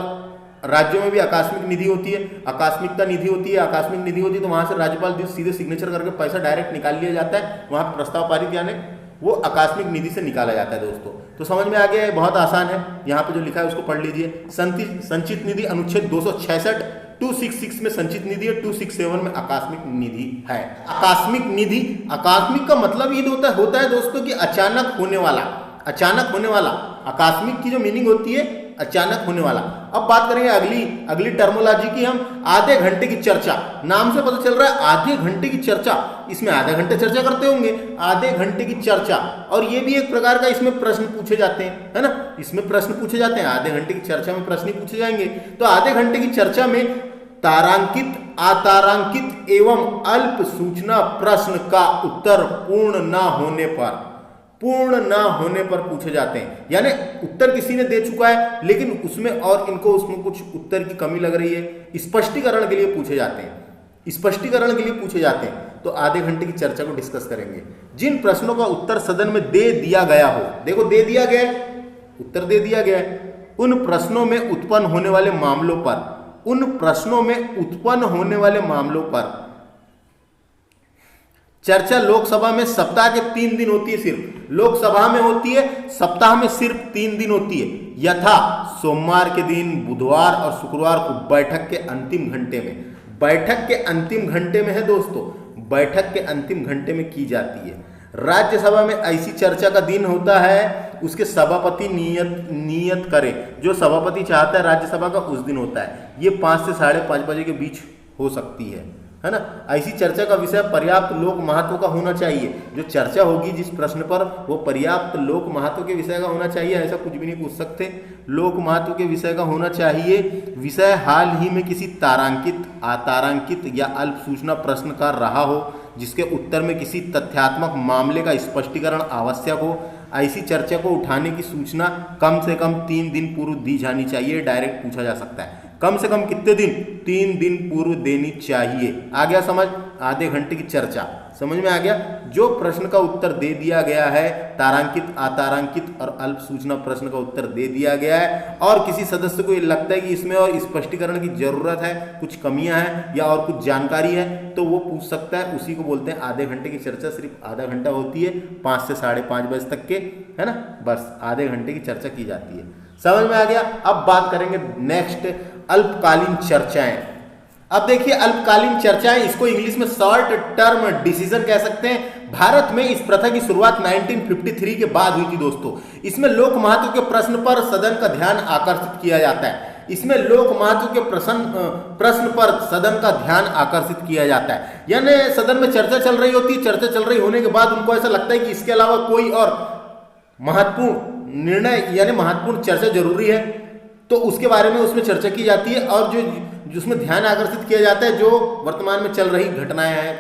[SPEAKER 1] राज्यों में भी आकस्मिक निधि होती है, आकस्मिकता निधि होती है, आकस्मिक निधि होती है, तो वहाँ से राज्यपाल सीधे सिग्नेचर करके पैसा डायरेक्ट निकाल लिया जाता है, वहाँ प्रस्ताव पारित यानी वो आकस्मिक निधि से निकाला जाता है दोस्तों। तो समझ में आ गया है, बहुत आसान है। यहाँ पे जो लिखा है उसको पढ़ लीजिए। संचित निधि अनुच्छेद 266, 266 में संचित निधि है, 267 में आकस्मिक निधि है। आकस्मिक निधि, आकस्मिक का मतलब ये होता है दोस्तों कि अचानक होने वाला, अचानक होने वाला। आकस्मिक की जो मीनिंग होती है अचानक होने वाला। अब बात करेंगे अगली टर्मोलॉजी की हम, आधे घंटे की चर्चा। नाम से पता चल रहा है आधे घंटे की चर्चा, इसमें आधे घंटे चर्चा करते होंगे, आधे घंटे की चर्चा। और ये भी एक प्रकार का इसमें प्रश्न पूछे जाते हैं, है ना, इसमें प्रश्न पूछे जाते हैं, आधे घंटे की चर्चा में प्रश्न पूछे जाएंगे। तो आधे घंटे की चर्चा में तारांकित, अतारांकित एवं अल्प सूचना प्रश्न का उत्तर पूर्ण न होने पर, पूर्ण ना होने पर पूछे जाते हैं, यानी उत्तर किसी ने दे चुका है लेकिन उसमें और इनको उसमें कुछ उत्तर की कमी लग रही है, स्पष्टीकरण के लिए पूछे जाते हैं, स्पष्टीकरण के लिए पूछे जाते हैं, तो आधे घंटे की चर्चा को डिस्कस करेंगे। जिन प्रश्नों का उत्तर सदन में दे दिया गया हो, देखो दे दिया गया है, उत्तर दे दिया गया है, उन प्रश्नों में उत्पन्न होने वाले मामलों पर, उन प्रश्नों में उत्पन्न होने वाले मामलों पर चर्चा लोकसभा में सप्ताह के 3 दिन होती है, सिर्फ लोकसभा में होती है, सप्ताह में सिर्फ 3 दिन होती है, यथा सोमवार के दिन, बुधवार और शुक्रवार को बैठक के अंतिम घंटे में, बैठक के अंतिम घंटे में है दोस्तों, बैठक के अंतिम घंटे में की जाती है। राज्यसभा में ऐसी चर्चा का दिन होता है, उसके सभापति नियत करे, जो सभापति चाहता है राज्यसभा का उस दिन होता है, ये 5 से 5:30 बजे के बीच हो सकती है ना। ऐसी चर्चा का विषय पर्याप्त लोक महत्व का होना चाहिए, जो चर्चा होगी जिस प्रश्न पर वो पर्याप्त लोक महत्व के विषय का होना चाहिए, ऐसा कुछ भी नहीं पूछ सकते, लोक महत्व के विषय का होना चाहिए। विषय हाल ही में किसी तारांकित, अतारांकित या अल्प सूचना प्रश्न का रहा हो, जिसके उत्तर में किसी तथ्यात्मक मामले का स्पष्टीकरण आवश्यक हो। ऐसी चर्चा को उठाने की सूचना कम से कम 3 दिन पूर्व दी जानी चाहिए, डायरेक्ट पूछा जा सकता है। कम से कम कितने दिन? 3 दिन पूर्व देनी चाहिए। आ गया समझ? आधे घंटे की चर्चा समझ में आ गया। जो प्रश्न का उत्तर दे दिया गया है, तारांकित, अतारांकित और अल्प सूचना प्रश्न का उत्तर दे दिया गया है, और किसी सदस्य को ये लगता है कि इसमें और स्पष्टीकरण की जरूरत है, कुछ कमियां हैं या और कुछ जानकारी है, तो वो पूछ सकता है। उसी को बोलते हैं आधे घंटे की चर्चा। सिर्फ आधा घंटा होती है, 5 से 5:30 बजे तक के, है ना, बस आधे घंटे की चर्चा की जाती है। समझ में आ गया। अब बात करेंगे नेक्स्ट, अल्पकालीन चर्चाएं। अब देखिए अल्पकालीन चर्चाएं, इसको इंग्लिश में शॉर्ट टर्म डिसीजन कह सकते हैं। भारत में इस प्रथा की शुरुआत 1953 के बाद हुई थी दोस्तों। इसमें लोक महत्व के प्रश्न पर सदन का ध्यान आकर्षित किया जाता है। इसमें लोक महत्व के प्रश्न पर सदन का ध्यान आकर्षित किया जाता है, यानी सदन में चर्चा चल रही होती है, चर्चा चल रही होने के बाद उनको ऐसा लगता है कि इसके अलावा कोई और महत्वपूर्ण निर्णय यानी महत्वपूर्ण चर्चा जरूरी है, तो उसके बारे में उसमें चर्चा की जाती है, और जो जिसमें ध्यान आकर्षित किया जाता है, जो वर्तमान में चल रही घटनाएं हैं,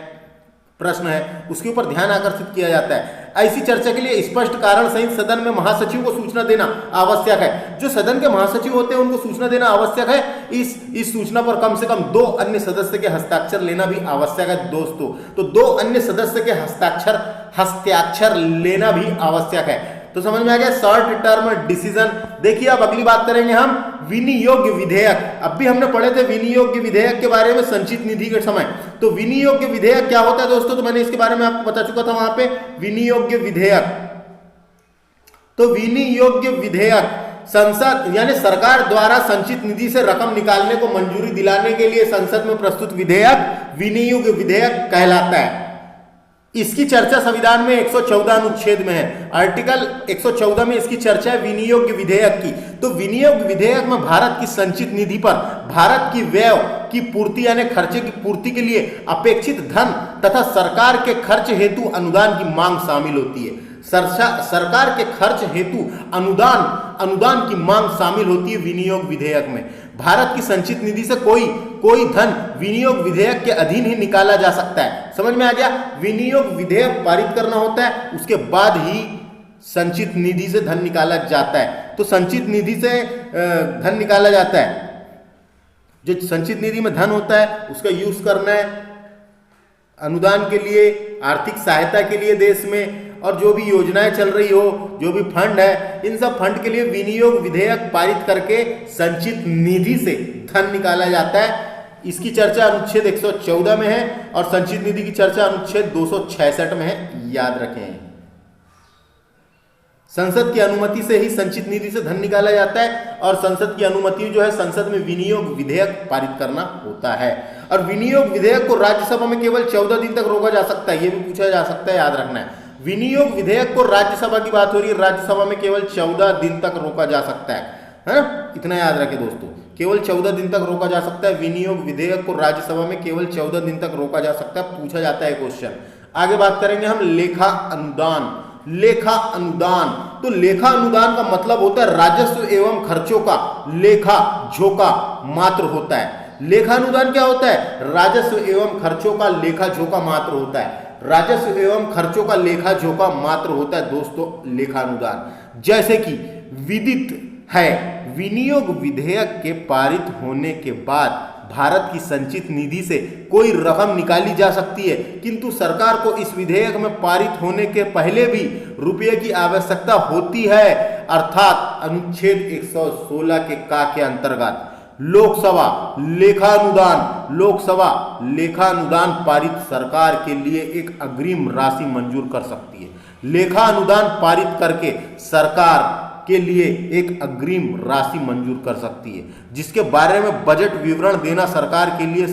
[SPEAKER 1] प्रश्न है, उसके ऊपर ध्यान आकर्षित किया जाता है। ऐसी चर्चा के लिए स्पष्ट कारण सहित सदन में महासचिव को सूचना देना आवश्यक है। जो सदन के महासचिव होते हैं उनको सूचना देना आवश्यक है। इस सूचना पर कम से कम 2 अन्य सदस्य के हस्ताक्षर लेना भी आवश्यक है दोस्तों। तो 2 अन्य सदस्य के हस्ताक्षर लेना भी आवश्यक है। तो समझ में आ गया शॉर्ट टर्म डिसीजन। देखिए अब अगली बात करेंगे हम विनियोग विधेयक। अब भी हमने पढ़े थे विनियोग विधेयक के बारे में संचित निधि के समय। तो विनियोग विधेयक क्या होता है दोस्तों, तो मैंने इसके बारे में आपको बता चुका था वहां पे। विनियोग विधेयक, तो विनियोग विधेयक संसद यानी सरकार द्वारा संचित निधि से रकम निकालने को मंजूरी दिलाने के लिए संसद में प्रस्तुत विधेयक विनियोग विधेयक कहलाता है। इसकी चर्चा संविधान में 114 अनुच्छेद में है। आर्टिकल 114 में इसकी चर्चा है विनियोग विधेयक की। तो विनियोग विधेयक में भारत की संचित निधि पर भारत की व्यय की पूर्ति यानी खर्चे की पूर्ति के लिए अपेक्षित धन तथा सरकार के खर्च हेतु अनुदान की मांग शामिल होती है। सरकार के खर्च हेतु अनुदान की मांग शामिल होती है विनियोग विधेयक में। भारत की संचित निधि से कोई धन विनियोग विधेयक के अधीन ही निकाला जा सकता है। समझ में आ गया। विनियोग विधेयक पारित करना होता है, उसके बाद ही संचित निधि से धन निकाला जाता है। तो संचित निधि से धन निकाला जाता है। जो संचित निधि में धन होता है उसका यूज करना है अनुदान के लिए, आर्थिक सहायता के लिए देश में, और जो भी योजनाएं चल रही हो, जो भी फंड है, इन सब फंड के लिए विनियोग विधेयक पारित करके संचित निधि से धन निकाला जाता है। इसकी चर्चा अनुच्छेद 114 में है और संचित निधि की चर्चा अनुच्छेद 266 में है, याद रखें। संसद की अनुमति से ही संचित निधि से धन निकाला जाता है, और संसद की अनुमति जो है संसद में विनियोग विधेयक पारित करना होता है। और विनियोग विधेयक को राज्यसभा में केवल 14 दिन तक रोका जा सकता है, यह भी पूछा जा सकता है, याद रखना है। विनियोग विधेयक को राज्यसभा की बात हो रही है, राज्यसभा में केवल 14 दिन तक रोका जा सकता है ना, इतना याद रखें दोस्तों, केवल 14 दिन तक रोका जा सकता है। विनियोग विधेयक को राज्यसभा में केवल 14 दिन तक रोका जा सकता है, पूछा जाता है क्वेश्चन। आगे बात करेंगे हम लेखा अनुदान। लेखा अनुदान, तो लेखा अनुदान का मतलब होता है राजस्व एवं खर्चों का लेखा जोखा मात्र होता है। लेखा अनुदान क्या होता है? राजस्व एवं खर्चों का लेखा जोखा मात्र होता है। राजस्व एवं खर्चों का लेखा जोखा मात्र होता है दोस्तों लेखानुदान। जैसे कि विदित है, विनियोग विधेयक के पारित होने के बाद भारत की संचित निधि से कोई रकम निकाली जा सकती है, किंतु सरकार को इस विधेयक में पारित होने के पहले भी रुपये की आवश्यकता होती है। अर्थात अनुच्छेद 116 के अंतर्गत लोकसभा लेखानुदान पारित सरकार के लिए एक अग्रिम राशि मंजूर कर सकती है। लेखानुदान पारित करके सरकार के लिए एक अग्रिम राशि मंजूर कर सकती है, जिसके बारे में बजट विवरण देना सरकार के लिए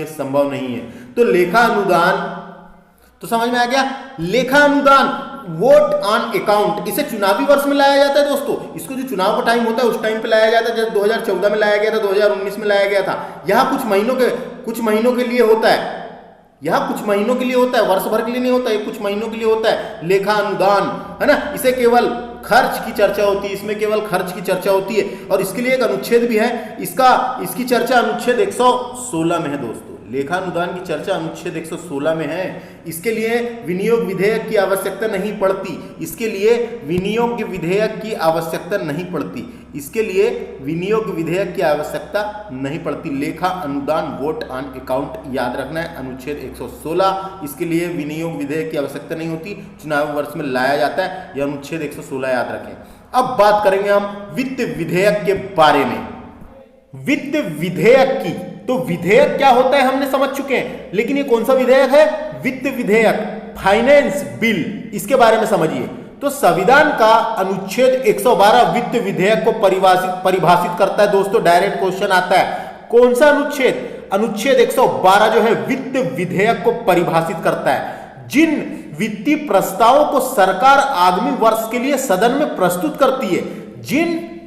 [SPEAKER 1] संभव नहीं है। तो लेखा अनुदान, तो समझ में आ गया। लेखा अनुदान वोट ऑन अकाउंट, इसे चुनावी वर्ष में लाया जाता है दोस्तों। इसको जो चुनाव का टाइम होता है उस टाइम पे लाया जाता है, जैसे 2014 में लाया गया था, 2019 में लाया गया था। यहाँ कुछ महीनों के लिए होता है, वर्ष भर के लिए नहीं होता है, कुछ महीनों के लिए होता है लेखा अनुदान, है ना। इसे केवल खर्च की चर्चा होती है, इसमें केवल खर्च की चर्चा होती है, और इसके लिए एक अनुच्छेद भी है, इसकी चर्चा अनुच्छेद 116 में है दोस्तों। लेखानुदान की चर्चा अनुच्छेद 116 में है। इसके लिए विनियोग विधेयक की आवश्यकता नहीं पड़ती, लेखा अनुदान वोट ऑन अकाउंट याद रखना है, अनुच्छेद 116। इसके लिए विनियोग विधेयक की आवश्यकता नहीं होती, चुनाव वर्ष में लाया जाता है, यह अनुच्छेद 116 याद रखें। अब बात करेंगे हम वित्त विधेयक के बारे में। वित्त विधेयक की, तो विधेयक क्या होता है हमने समझ चुके हैं, लेकिन ये कौन सा विधेयक है? वित्त विधेयक, फाइनेंस बिल। इसके बारे में समझिए। तो संविधान का अनुच्छेद 112 वित्त विधेयक को परिभाषित करता है दोस्तों। डायरेक्ट क्वेश्चन आता है, कौन सा अनुच्छेद? अनुच्छेद 112 जो है वित्त विधेयक को परिभाषित करता है। जिन वित्तीय प्रस्तावों को सरकार आगामी वर्ष के लिए सदन में प्रस्तुत करती है,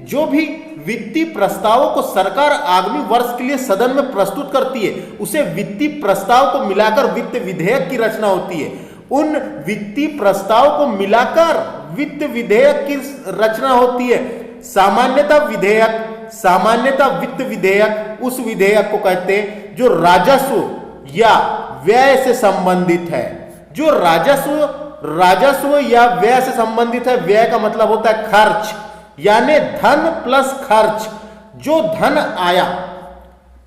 [SPEAKER 1] जो भी वित्तीय प्रस्तावों को सरकार आगामी वर्ष के लिए सदन में प्रस्तुत करती है, उसे वित्तीय प्रस्ताव को मिलाकर वित्त विधेयक की रचना होती है। उन वित्तीय प्रस्ताव को मिलाकर वित्त विधेयक की रचना होती है। सामान्यतः वित्त विधेयक उस विधेयक को कहते हैं जो राजस्व या व्यय से संबंधित है। जो राजस्व या व्यय से संबंधित है, व्यय का मतलब होता है खर्च, यानी धन प्लस खर्च। जो धन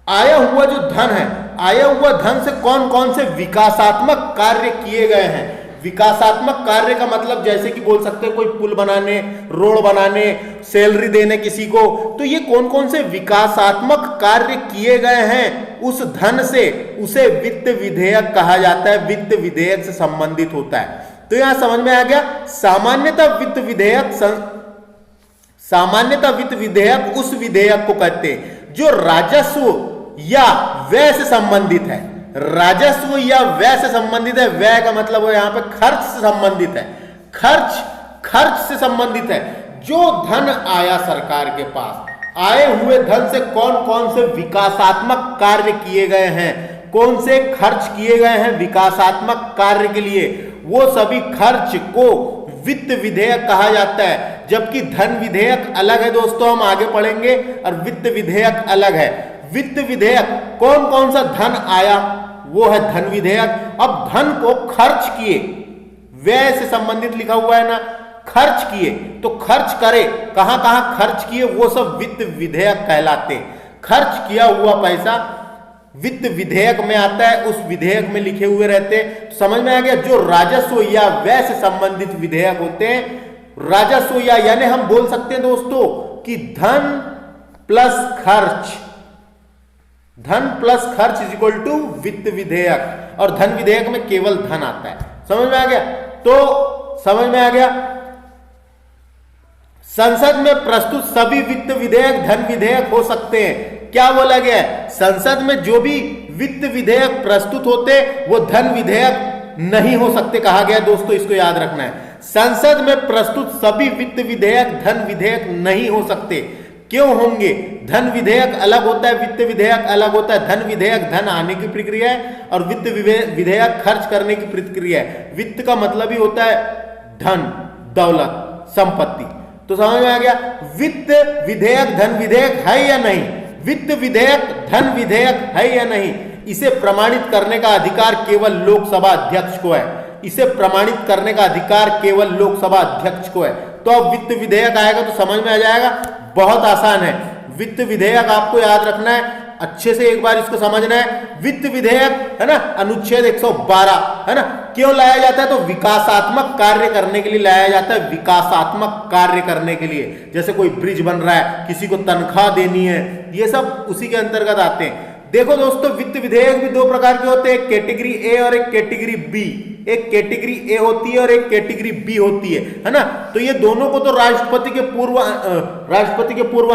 [SPEAKER 1] आया हुआ जो धन है, आया हुआ धन से कौन कौन से विकासात्मक कार्य किए गए हैं। विकासात्मक कार्य का मतलब जैसे कि बोल सकते हैं कोई पुल बनाने, रोड बनाने, सैलरी देने किसी को, तो ये कौन कौन से विकासात्मक कार्य किए गए हैं उस धन से, उसे वित्त विधेयक कहा जाता है, वित्त विधेयक से संबंधित होता है। तो यहां समझ में आ गया। सामान्यतः वित्त विधेयक उस विधेयक को कहते हैं जो राजस्व या व्यय से संबंधित है। राजस्व या व्यय से संबंधित है, व्यय का मतलब यहां पे खर्च से संबंधित है। खर्च से संबंधित है। जो धन आया सरकार के पास, आए हुए धन से कौन कौन से विकासात्मक कार्य किए गए हैं, कौन से खर्च किए गए हैं विकासात्मक कार्य के लिए, वो सभी खर्च को वित्त विधेयक कहा जाता है। जबकि धन विधेयक अलग है दोस्तों, हम आगे पढ़ेंगे, और वित्त विधेयक अलग है। वित्त विधेयक कौन कौन सा धन आया, वो है धन विधेयक। अब धन को खर्च किए, व्यय से संबंधित लिखा हुआ है ना, खर्च किए, तो खर्च करे, कहां कहां खर्च किए, वो सब वित्त विधेयक कहलाते। खर्च किया हुआ पैसा वित्त विधेयक में आता है, उस विधेयक में लिखे हुए रहते हैं। समझ में आ गया। जो राजस्व या व्यय से संबंधित विधेयक होते हैं, राजस्व या यानी हम बोल सकते हैं दोस्तों कि धन प्लस खर्च इज इक्वल टू वित्त विधेयक, और धन विधेयक में केवल धन आता है। समझ में आ गया। तो समझ में आ गया। संसद में प्रस्तुत सभी वित्त विधेयक धन विधेयक हो सकते हैं। क्या बोला गया है? संसद में जो भी वित्त विधेयक प्रस्तुत होते वो धन विधेयक नहीं हो सकते कहा गया दोस्तों, इसको याद रखना है। संसद में प्रस्तुत सभी वित्त विधेयक धन विधेयक नहीं हो सकते। क्यों होंगे? धन विधेयक अलग होता है, वित्त विधेयक अलग होता है। धन विधेयक धन आने की प्रक्रिया है, और वित्त विधेयक खर्च करने की प्रक्रिया है। वित्त का मतलब ही होता है धन, दौलत, संपत्ति। तो समझ में आ गया। वित्त विधेयक धन विधेयक है या नहीं? वित्त विधेयक धन विधेयक है या नहीं? इसे प्रमाणित करने का अधिकार केवल लोकसभा अध्यक्ष को है। इसे प्रमाणित करने का अधिकार केवल लोकसभा अध्यक्ष को है। तो अब वित्त विधेयक आएगा तो समझ में आ जाएगा, बहुत आसान है। वित्त विधेयक आपको याद रखना है, अच्छे से एक बार इसको समझना है। वित्त विधेयक है ना, अनुच्छेद 112 है ना, क्यों लाया जाता है? तो विकासात्मक कार्य करने के लिए लाया जाता है, विकासात्मक कार्य करने के लिए। जैसे कोई ब्रिज बन रहा है, किसी को तनख्वाह देनी है, ये सब उसी के अंतर्गत आते हैं। देखो दोस्तों, वित्त विधेयक भी दो प्रकार के होते हैं, एक कैटेगरी ए और एक कैटेगरी बी। एक कैटेगरी ए होती है और एक कैटेगरी बी होती है ना। तो ये दोनों को तो राष्ट्रपति के पूर्व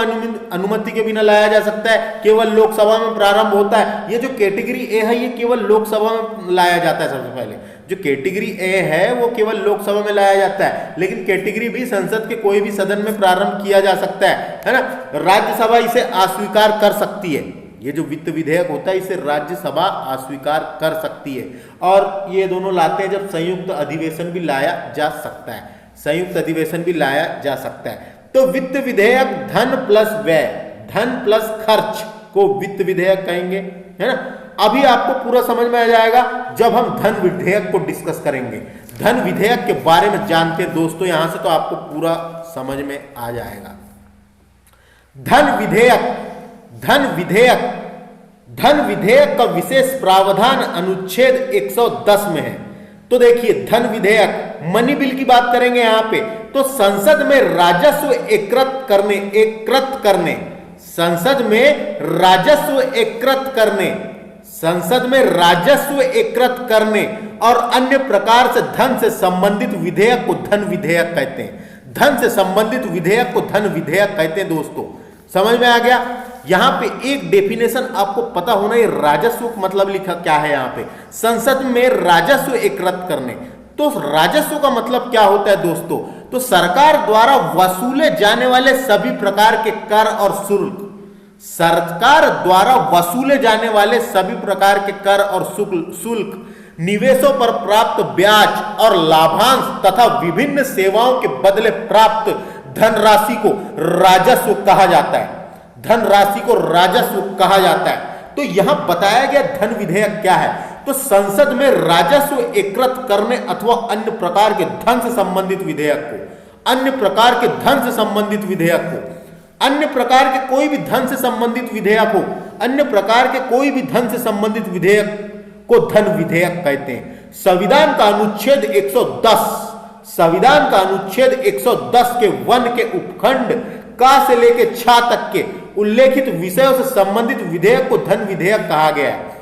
[SPEAKER 1] अनुमति के बिना लाया जा सकता है, केवल लोकसभा में प्रारंभ होता है। ये जो कैटेगरी ए है ये केवल लोकसभा में लाया जाता है। सबसे पहले जो कैटेगरी ए है वो केवल लोकसभा में लाया जाता है, लेकिन कैटेगरी बी संसद के कोई भी सदन में प्रारंभ किया जा सकता है ना। राज्यसभा इसे अस्वीकार कर सकती है। ये जो वित्त विधेयक होता है इसे राज्यसभा अस्वीकार कर सकती है। और ये दोनों लाते हैं जब संयुक्त अधिवेशन भी लाया जा सकता है, संयुक्त अधिवेशन भी लाया जा सकता है। तो वित्त विधेयक धन प्लस व्यय, धन प्लस खर्च को वित्त विधेयक कहेंगे, है ना। अभी आपको पूरा समझ में आ जाएगा जब हम धन विधेयक को डिस्कस करेंगे। धन विधेयक के बारे में जानते हैं दोस्तों यहां से, तो आपको पूरा समझ में आ जाएगा। धन विधेयक, धन विधेयक, धन विधेयक का विशेष प्रावधान अनुच्छेद 110 में है। तो देखिए, धन विधेयक, मनी बिल की बात करेंगे यहां पे, तो संसद में राजस्व एकत्र करने, संसद में राजस्व एकत्र करने, संसद में राजस्व एकत्र करने और अन्य प्रकार से धन से संबंधित विधेयक को धन विधेयक कहते हैं। धन से संबंधित विधेयक को धन विधेयक कहते हैं दोस्तों। समझ में आ गया। यहां पे एक डेफिनेशन आपको पता होना, ये राजस्व का मतलब लिखा क्या है यहां पे, संसद में राजस्व एकत्र करने। तो राजस्व का मतलब क्या होता है दोस्तों? तो सरकार द्वारा वसूले जाने वाले सभी प्रकार के कर और शुल्क, सरकार द्वारा वसूले जाने वाले सभी प्रकार के कर और शुल्क, निवेशों पर प्राप्त ब्याज और लाभांश तथा विभिन्न सेवाओं के बदले प्राप्त धनराशि को राजस्व कहा जाता है। धनराशि को राजस्व कहा जाता है। तो यहां बताया गया धन विधेयक क्या है, तो संसद में राजस्व एकत्र करने अथवा अन्य प्रकार के धन से संबंधित विधेयक को, अन्य प्रकार के धन से संबंधित विधेयक को, अन्य प्रकार के कोई भी धन से संबंधित विधेयक हो, अन्य प्रकार के कोई भी धन से संबंधित विधेयक को धन विधेयक कहते हैं। संविधान का अनुच्छेद 110, संविधान का अनुच्छेद 110 के 1 के उपखंड का से लेके छा तक के उल्लेखित विषयों से संबंधित विधेयक को धन विधेयक कहा गया है।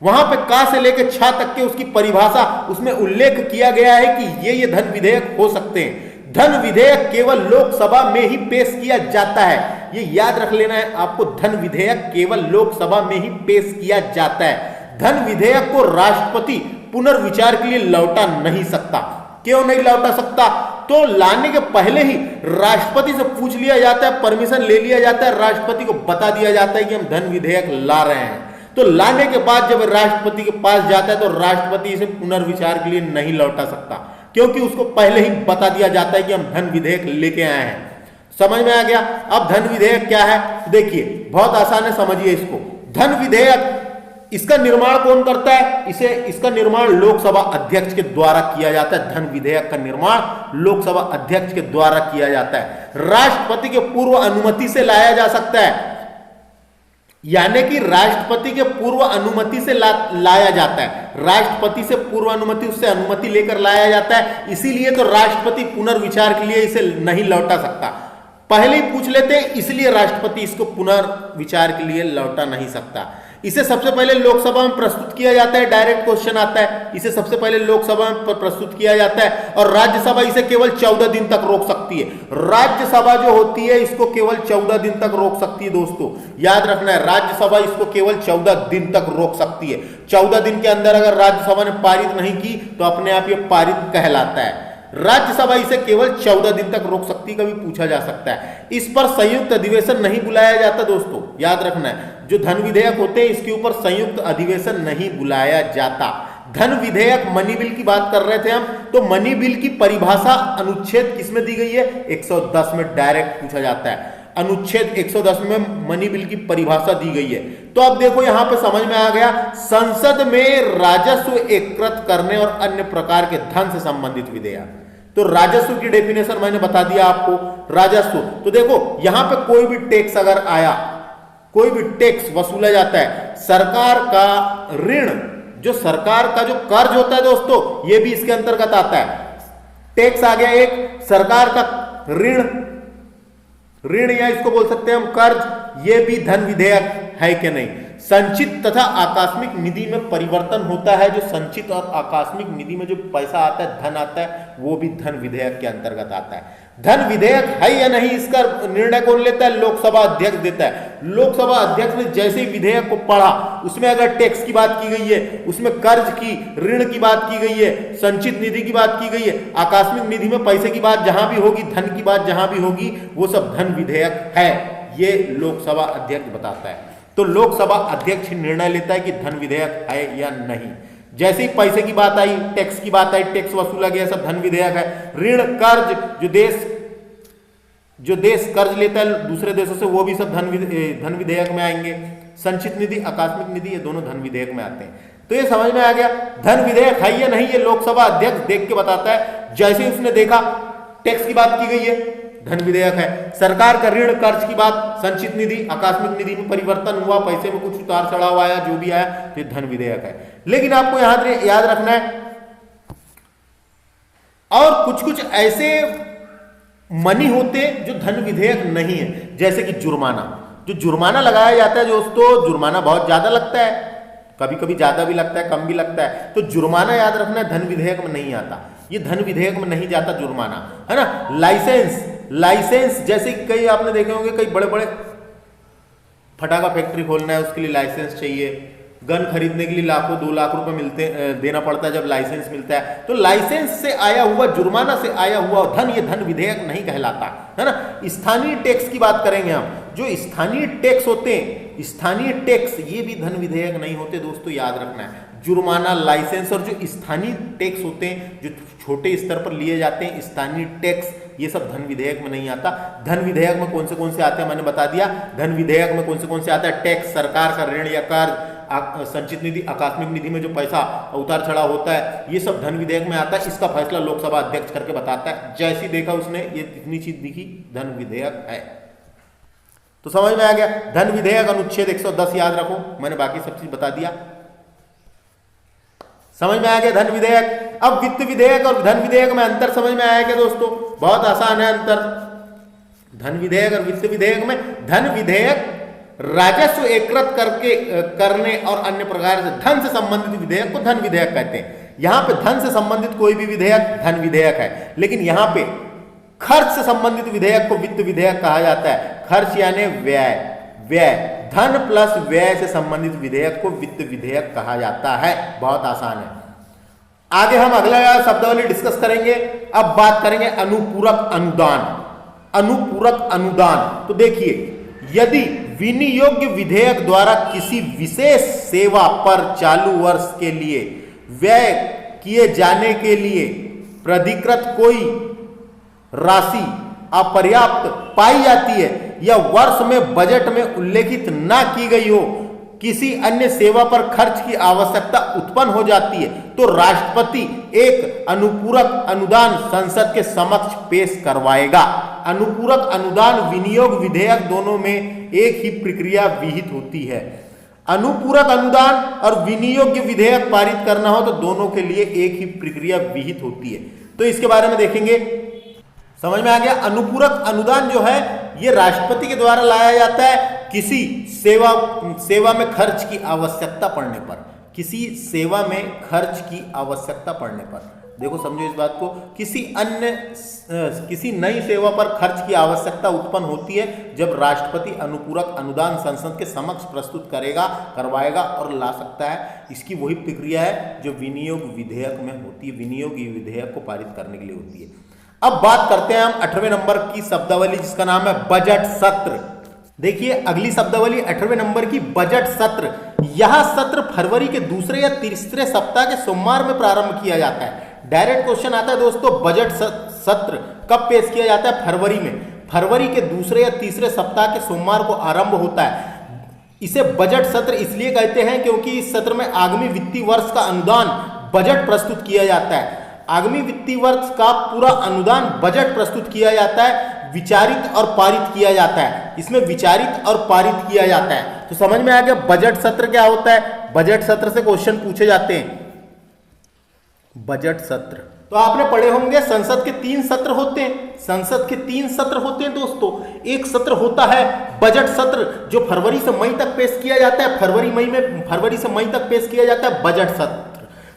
[SPEAKER 1] वहां पे का से लेके छा तक के उसकी परिभाषा उसमें उल्लेख किया गया है कि ये धन विधेयक हो सकते हैं। धन विधेयक केवल लोकसभा में ही पेश किया जाता है, ये याद रख लेना है आपको। धन विधेयक केवल लोकसभा में ही पेश किया जाता है। धन विधेयक को राष्ट्रपति पुनर्विचार के लिए लौटा नहीं सकता। क्यों नहीं लौटा सकता? तो लाने के पहले ही राष्ट्रपति से पूछ लिया जाता है, परमिशन ले लिया जाता है, राष्ट्रपति को बता दिया जाता है कि हम धन विधेयक ला रहे हैं। तो लाने के बाद जब राष्ट्रपति के पास जाता है तो राष्ट्रपति इसे पुनर्विचार के लिए नहीं लौटा सकता, क्योंकि उसको पहले ही बता दिया जाता है कि हम धन विधेयक लेके आए हैं। समझ में आ गया। अब धन विधेयक क्या है देखिए, बहुत आसान है, समझिए इसको। धन विधेयक, इसका निर्माण कौन करता है? इसका निर्माण लोकसभा अध्यक्ष के द्वारा किया जाता है। धन विधेयक का निर्माण लोकसभा अध्यक्ष के द्वारा किया जाता है। राष्ट्रपति के पूर्व अनुमति से लाया जा सकता है, यानी कि राष्ट्रपति के पूर्व अनुमति से लाया जाता है। राष्ट्रपति से पूर्व अनुमति, उससे अनुमति लेकर लाया जाता है। इसीलिए तो राष्ट्रपति पुनर्विचार के लिए इसे नहीं लौटा सकता, पहले ही पूछ लेते हैं, इसलिए राष्ट्रपति इसको पुनर्विचार के लिए लौटा नहीं सकता। इसे सबसे पहले लोकसभा में प्रस्तुत किया जाता है, डायरेक्ट क्वेश्चन आता है, इसे सबसे पहले लोकसभा में प्रस्तुत किया जाता है और राज्यसभा इसे केवल 14 दिन तक रोक सकती है। राज्यसभा जो होती है इसको केवल 14 दिन तक रोक सकती है दोस्तों, याद रखना है। राज्यसभा इसको केवल 14 दिन तक रोक सकती है। 14 दिन के अंदर अगर राज्यसभा ने पारित नहीं की तो अपने आप ये पारित कहलाता है। राज्यसभा इसे केवल 14 दिन तक रोक सकती, कभी पूछा जा सकता है। इस पर संयुक्त अधिवेशन नहीं बुलाया जाता दोस्तों, याद रखना है। जो धन विधेयक होते हैं इसके ऊपर संयुक्त अधिवेशन नहीं बुलाया जाता। धन विधेयक, मनी बिल की बात कर रहे थे हम, तो मनी बिल की परिभाषा अनुच्छेद किसमें दी गई है? 110 में डायरेक्ट पूछा जाता है। अनुच्छेद 110 में मनी बिल की परिभाषा दी गई है। तो अब देखो यहां पे समझ में आ गया, संसद में राजस्व एकत्रित करने और अन्य प्रकार के धन से संबंधित विधेयक। तो राजस्व की डेफिनेशन मैंने बता दिया आपको। राजस्व तो देखो यहां पे कोई भी टैक्स अगर आया, कोई भी टैक्स वसूला जाता है, सरकार का ऋण, जो सरकार का जो कर्ज होता है दोस्तों, ये भी इसके अंतर्गत आता है। टैक्स आ गया एक, सरकार का ऋण या इसको बोल सकते हैं हम कर्ज, ये भी धन विधेयक है कि नहीं। संचित तथा आकस्मिक निधि में परिवर्तन होता है, जो संचित और आकस्मिक निधि में जो पैसा आता है, धन आता है, वो भी धन विधेयक के अंतर्गत आता है। धन विधेयक है या नहीं, इसका निर्णय कौन लेता है? लोकसभा अध्यक्ष देता है। लोकसभा अध्यक्ष ने जैसे ही विधेयक को पढ़ा, उसमें अगर टैक्स की बात की गई है, उसमें कर्ज की, ऋण की बात की गई है, संचित निधि की बात की गई है, आकस्मिक निधि में पैसे की बात जहां भी होगी, धन की बात जहां भी होगी, वो सब धन विधेयक है, ये लोकसभा अध्यक्ष बताता है। तो लोकसभा अध्यक्ष निर्णय लेता है कि धन विधेयक है या नहीं। जैसे ही पैसे की बात आई, टैक्स की बात आई, टैक्स वसूला गया, सब धन विधेयक है। ऋण, कर्ज, जो देश कर्ज लेता है दूसरे देशों से, वो भी सब धन विधेयक में आएंगे। संचित निधि, आकस्मिक निधि, ये दोनों धन विधेयक में आते हैं। तो ये समझ में आ गया, धन विधेयक है या नहीं, ये लोकसभा अध्यक्ष देख के बताता है। जैसे ही उसने देखा टैक्स की बात की गई है, धन विधेयक है। सरकार का ऋण, कर्ज की बात, संचित निधि, आकस्मिक निधि में परिवर्तन हुआ, पैसे में कुछ उतार चढ़ाव आया, जो भी आया, तो धन विधेयक है। लेकिन आपको याद रखना है, और कुछ कुछ ऐसे मनी होते जो धन विधेयक नहीं है, जैसे कि जुर्माना। जो जुर्माना लगाया जाता है दोस्तों, जुर्माना बहुत ज्यादा लगता है, कभी कभी ज्यादा भी लगता है, कम भी लगता है। तो जुर्माना याद रखना है, धन विधेयक में नहीं आता, ये धन विधेयक में नहीं जाता जुर्माना, है ना। लाइसेंस जैसे कई आपने देखे होंगे, कई बड़े बड़े फटाका फैक्ट्री खोलना है, उसके लिए लाइसेंस चाहिए। गन खरीदने के लिए लाखों 2 लाख रुपए देना पड़ता है जब लाइसेंस मिलता है। तो लाइसेंस से आया हुआ, जुर्माना से आया हुआ धन, ये धन विधेयक नहीं कहलाता, है ना। स्थानीय टैक्स की बात करेंगे हम, जो स्थानीय टैक्स होते हैं, स्थानीय टैक्स, ये भी धन विधेयक नहीं होते दोस्तों, याद रखना है। जुर्माना, लाइसेंस और जो स्थानीय टैक्स होते हैं, जो छोटे स्तर पर लिए जाते हैं, स्थानीय टैक्स, ये सब धन विधेयक में नहीं आता। धन विधेयक में कौन से आते हैं मैंने बता दिया। धन विधेयक में कौन से आता है? टैक्स, सरकार का ऋण या कर्ज, संचित निधि, आकस्मिक निधि में जो पैसा उतार चढ़ाव होता है, ये सब धन विधेयक में आता है। इसका फैसला लोकसभा अध्यक्ष करके बताता है। जैसी देखा उसने, ये इतनी चीज दिखी, धन विधेयक है। तो समझ में आ गया, धन विधेयक अनुच्छेद 110 याद रखो, मैंने बाकी सब चीज बता दिया। समझ में आ गया धन विधेयक। अब वित्त विधेयक और धन विधेयक में अंतर समझ में आया क्या दोस्तों? बहुत आसान है अंतर धन विधेयक और वित्त विधेयक में। धन विधेयक राजस्व एकत्रित करने और अन्य प्रकार से धन से संबंधित विधेयक को धन विधेयक कहते हैं। यहां पे धन से संबंधित कोई भी विधेयक धन विधेयक है, लेकिन यहां पे खर्च से संबंधित विधेयक को वित्त विधेयक कहा जाता है। खर्च यानी व्यय, धन प्लस व्यय से संबंधित विधेयक को वित्त विधेयक कहा जाता है। बहुत आसान है। आगे हम अगला शब्दावली डिस्कस करेंगे। अब बात करेंगे अनुपूरक अनुदान। अनुपूरक अनुदान, तो देखिए, यदि विनियोग्य विधेयक द्वारा किसी विशेष सेवा पर चालू वर्ष के लिए व्यय किए जाने के लिए प्राधिकृत कोई राशि अपर्याप्त पाई जाती है या वर्ष में बजट में उल्लेखित ना की गई हो, किसी अन्य सेवा पर खर्च की आवश्यकता उत्पन्न हो जाती है, तो राष्ट्रपति एक अनुपूरक अनुदान संसद के समक्ष पेश करवाएगा। अनुपूरक अनुदान, विनियोग विधेयक दोनों में एक ही प्रक्रिया विहित होती है। अनुपूरक अनुदान और विनियोग विधेयक पारित करना हो तो दोनों के लिए एक ही प्रक्रिया विहित होती है। तो इसके बारे में देखेंगे। समझ में आ गया। अनुपूरक अनुदान जो है ये राष्ट्रपति के द्वारा लाया जाता है किसी सेवा में खर्च की आवश्यकता पड़ने पर। किसी सेवा में खर्च की आवश्यकता पड़ने पर, देखो समझो इस बात को, किसी नई सेवा पर खर्च की आवश्यकता उत्पन्न होती है जब राष्ट्रपति अनुपूरक अनुदान संसद के समक्ष प्रस्तुत करेगा, करवाएगा और ला सकता है। इसकी वही प्रक्रिया है जो विनियोग विधेयक में होती है, विनियोग विधेयक को पारित करने के लिए होती है। अब बात करते हैं हम 8वें नंबर की शब्दावली जिसका नाम है बजट सत्र। देखिए अगली शब्दावली 8वें नंबर की बजट सत्र। यह सत्र फरवरी के दूसरे या तीसरे सप्ताह के सोमवार में प्रारंभ किया जाता है। डायरेक्ट क्वेश्चन आता है दोस्तों, बजट सत्र कब पेश किया जाता है? फरवरी में। फरवरी के दूसरे या तीसरे सप्ताह के सोमवार को आरंभ होता है। इसे बजट सत्र इसलिए कहते हैं क्योंकि इस सत्र में आगामी वित्तीय वर्ष का अनुदान बजट प्रस्तुत किया जाता है। आगामी वित्तीय वर्ष का पूरा अनुदान बजट प्रस्तुत किया जाता है, विचारित और पारित किया जाता है। इसमें विचारित और पारित किया जाता है। तो समझ में आ गया बजट सत्र क्या होता है। बजट सत्र से क्वेश्चन पूछे जाते हैं। बजट सत्र तो आपने पढ़े होंगे संसद के 3 सत्र होते हैं। संसद के 3 सत्र होते हैं दोस्तों। एक सत्र होता है बजट सत्र जो फरवरी से मई तक पेश किया जाता है। फरवरी से मई तक पेश किया जाता है बजट सत्र।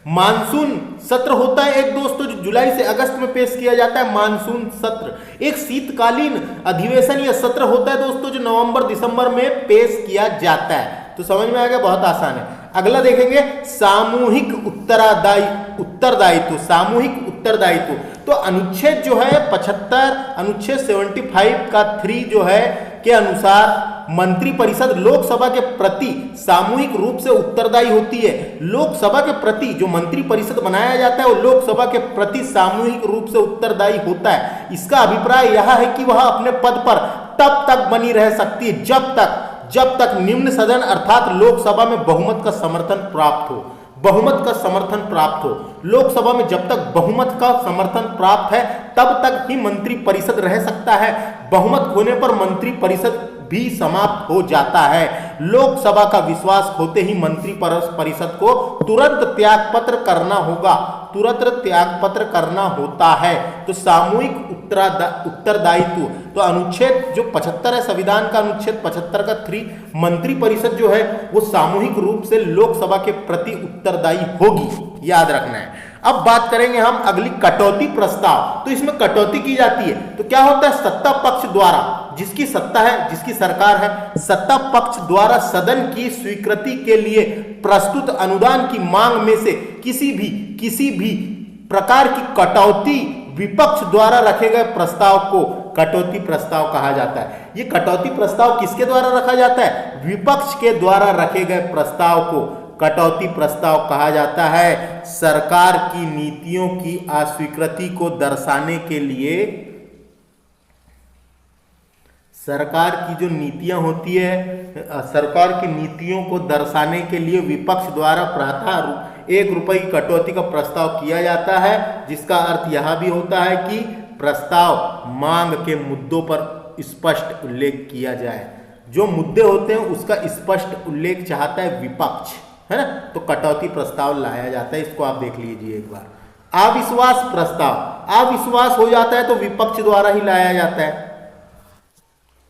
[SPEAKER 1] मानसून सत्र होता है एक दोस्तों जो जुलाई से अगस्त में पेश किया जाता है, मानसून सत्र। एक शीतकालीन अधिवेशन या सत्र होता है दोस्तों जो नवंबर दिसंबर में पेश किया जाता है। तो समझ में आ गया, बहुत आसान है। अगला देखेंगे सामूहिक उत्तरदायित्व। सामूहिक उत्तरदायित्व तो अनुच्छेद जो है 75 अनुच्छेद 75 का 3 जो है के अनुसार मंत्रिपरिषद लोकसभा के प्रति सामूहिक रूप से उत्तरदायी होती है। लोकसभा के प्रति जो मंत्रिपरिषद बनाया जाता है वो लोकसभा के प्रति सामूहिक रूप से उत्तरदायी होता है। इसका अभिप्राय यह है कि वह अपने पद पर तब तक बनी रह सकती है जब तक निम्न सदन अर्थात लोकसभा में बहुमत का समर्थन प्राप्त हो। बहुमत का समर्थन प्राप्त हो। लोकसभा में जब तक बहुमत का समर्थन प्राप्त है तब तक ही मंत्रिपरिषद रह सकता है। बहुमत होने पर मंत्रिपरिषद भी समाप्त हो जाता है। लोकसभा का विश्वास होते ही मंत्रिपरिषद को तुरंत त्यागपत्र करना होगा, तुरंत त्यागपत्र करना होता है। तो सामूहिक उत्तरदायित्व तो अनुच्छेद जो 75 है संविधान का अनुच्छेद 75 का 3 मंत्रिपरिषद जो है वो सामूहिक रूप से लोकसभा के प्रति उत्तरदायी होगी, याद रखना है। अब बात करेंगे हम अगली कटौती प्रस्ताव। तो इसमें कटौती की जाती है तो क्या होता है, सत्ता पक्ष द्वारा, जिसकी सत्ता है, जिसकी सरकार है, सत्ता पक्ष द्वारा सदन की स्वीकृति के लिए प्रस्तुत अनुदान की मांग में से किसी भी प्रकार की कटौती विपक्ष द्वारा रखे गए प्रस्ताव को कटौती प्रस्ताव कहा जाता है। ये कटौती प्रस्ताव किसके द्वारा रखा जाता है, विपक्ष के द्वारा रखे गए प्रस्ताव को कटौती प्रस्ताव कहा जाता है। सरकार की नीतियों की अस्वीकृति को दर्शाने के लिए, सरकार की जो नीतियां होती है, सरकार की नीतियों को दर्शाने के लिए विपक्ष द्वारा प्रातः 1 रुपये की कटौती का प्रस्ताव किया जाता है, जिसका अर्थ यह भी होता है कि प्रस्ताव मांग के मुद्दों पर स्पष्ट उल्लेख किया जाए। जो मुद्दे होते हैं उसका स्पष्ट उल्लेख चाहता है विपक्ष, है ना। तो कटौती प्रस्ताव लाया जाता है। इसको आप देख लीजिए एक बार। अविश्वास प्रस्ताव, अविश्वास हो जाता है तो विपक्ष द्वारा ही लाया जाता है।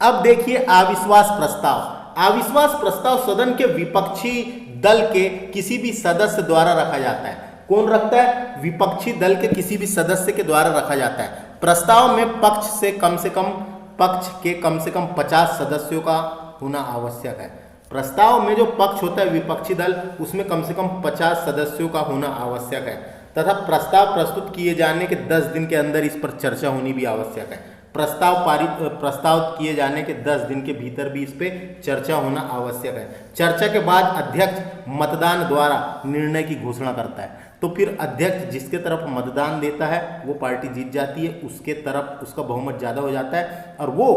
[SPEAKER 1] अब देखिए अविश्वास प्रस्ताव। अविश्वास प्रस्ताव सदन के विपक्षी दल के किसी भी सदस्य द्वारा रखा जाता है। कौन रखता है, विपक्षी दल के किसी भी सदस्य के द्वारा रखा जाता है। प्रस्ताव में पक्ष के कम से कम 50 सदस्यों का होना आवश्यक है। प्रस्ताव में जो पक्ष होता है विपक्षी दल, उसमें कम से कम 50 सदस्यों का होना आवश्यक है तथा प्रस्ताव प्रस्तुत किए जाने के 10 दिन के अंदर इस पर चर्चा होनी भी आवश्यक है। प्रस्ताव किए जाने के 10 दिन के भीतर भी इस पे चर्चा होना आवश्यक है। चर्चा के बाद अध्यक्ष मतदान द्वारा निर्णय की घोषणा करता है। तो फिर अध्यक्ष जिसके तरफ मतदान देता है वो पार्टी जीत जाती है, उसके तरफ उसका बहुमत ज़्यादा हो जाता है और वो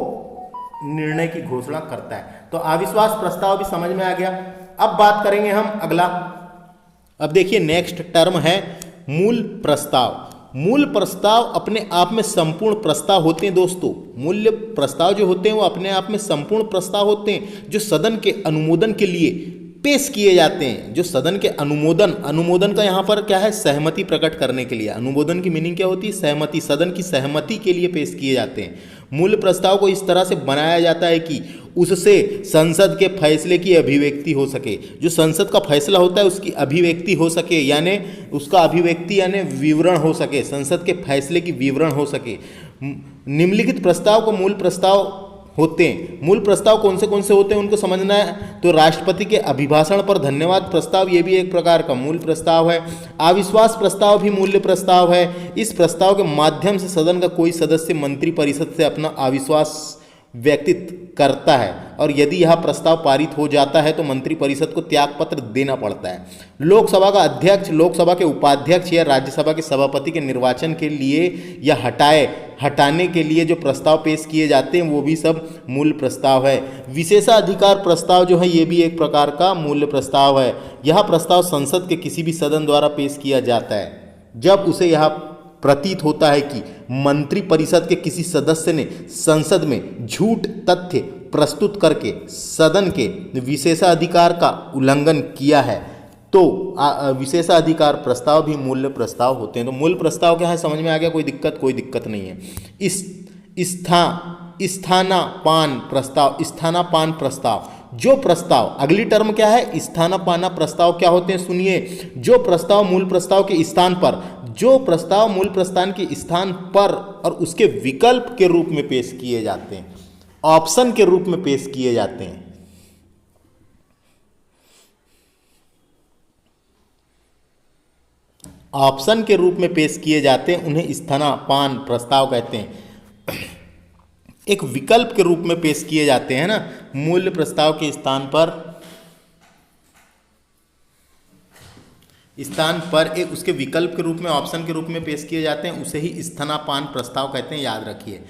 [SPEAKER 1] निर्णय की घोषणा करता है। तो अविश्वास प्रस्ताव भी समझ में आ गया। अब बात करेंगे हम अगला। अब देखिए नेक्स्ट टर्म है मूल प्रस्ताव। मूल प्रस्ताव अपने आप में संपूर्ण प्रस्ताव होते हैं दोस्तों। मूल प्रस्ताव जो होते हैं वो अपने आप में संपूर्ण प्रस्ताव होते हैं जो सदन के अनुमोदन के लिए पेश किए जाते हैं। जो सदन के अनुमोदन का यहाँ पर क्या है, सहमति प्रकट करने के लिए। अनुमोदन की मीनिंग क्या होती है, सहमति, सदन की सहमति के लिए पेश किए जाते हैं। मूल प्रस्ताव को इस तरह से बनाया जाता है कि उससे संसद के फैसले की अभिव्यक्ति हो सके। जो संसद का फैसला होता है उसकी अभिव्यक्ति हो सके, यानी उसका अभिव्यक्ति यानी विवरण हो सके, संसद के फैसले की विवरण हो सके। निम्नलिखित प्रस्ताव को मूल प्रस्ताव होते हैं। मूल प्रस्ताव कौन से होते हैं उनको समझना है। तो राष्ट्रपति के अभिभाषण पर धन्यवाद प्रस्ताव, ये भी एक प्रकार का मूल प्रस्ताव है। अविश्वास प्रस्ताव भी मूल प्रस्ताव है। इस प्रस्ताव के माध्यम से सदन का कोई सदस्य मंत्रिपरिषद से अपना अविश्वास व्यतीत करता है और यदि यह प्रस्ताव पारित हो जाता है तो मंत्रिपरिषद को त्यागपत्र देना पड़ता है। लोकसभा का अध्यक्ष, लोकसभा के उपाध्यक्ष या राज्यसभा के सभापति के निर्वाचन के लिए या हटाने के लिए जो प्रस्ताव पेश किए जाते हैं वो भी सब मूल प्रस्ताव है। विशेषाधिकार प्रस्ताव जो है ये भी एक प्रकार का मूल प्रस्ताव है। यह प्रस्ताव संसद के किसी भी सदन द्वारा पेश किया जाता है जब उसे यह प्रतीत होता है कि मंत्रिपरिषद के किसी सदस्य ने संसद में झूठ तथ्य प्रस्तुत करके सदन के विशेषाधिकार का उल्लंघन किया है तो विशेषाधिकार प्रस्ताव भी मूल प्रस्ताव होते हैं। तो मूल प्रस्ताव क्या है, समझ में आ गया? कोई दिक्कत नहीं है। स्थानापान प्रस्ताव, स्थानापान प्रस्ताव, जो प्रस्ताव, अगली टर्म क्या है, स्थानापाना प्रस्ताव क्या होते हैं सुनिए। जो प्रस्ताव मूल प्रस्ताव के स्थान पर, जो प्रस्ताव मूल प्रस्ताव के स्थान पर और उसके विकल्प के रूप में पेश किए जाते हैं, ऑप्शन के रूप में पेश किए जाते हैं, ऑप्शन के रूप में पेश किए जाते हैं, उन्हें स्थानापान प्रस्ताव कहते हैं। एक विकल्प के रूप में पेश किए जाते हैं ना, मूल प्रस्ताव के स्थान पर एक उसके विकल्प के रूप में, ऑप्शन के रूप में पेश किए जाते हैं, उसे ही स्थानापान प्रस्ताव कहते हैं, याद रखिए।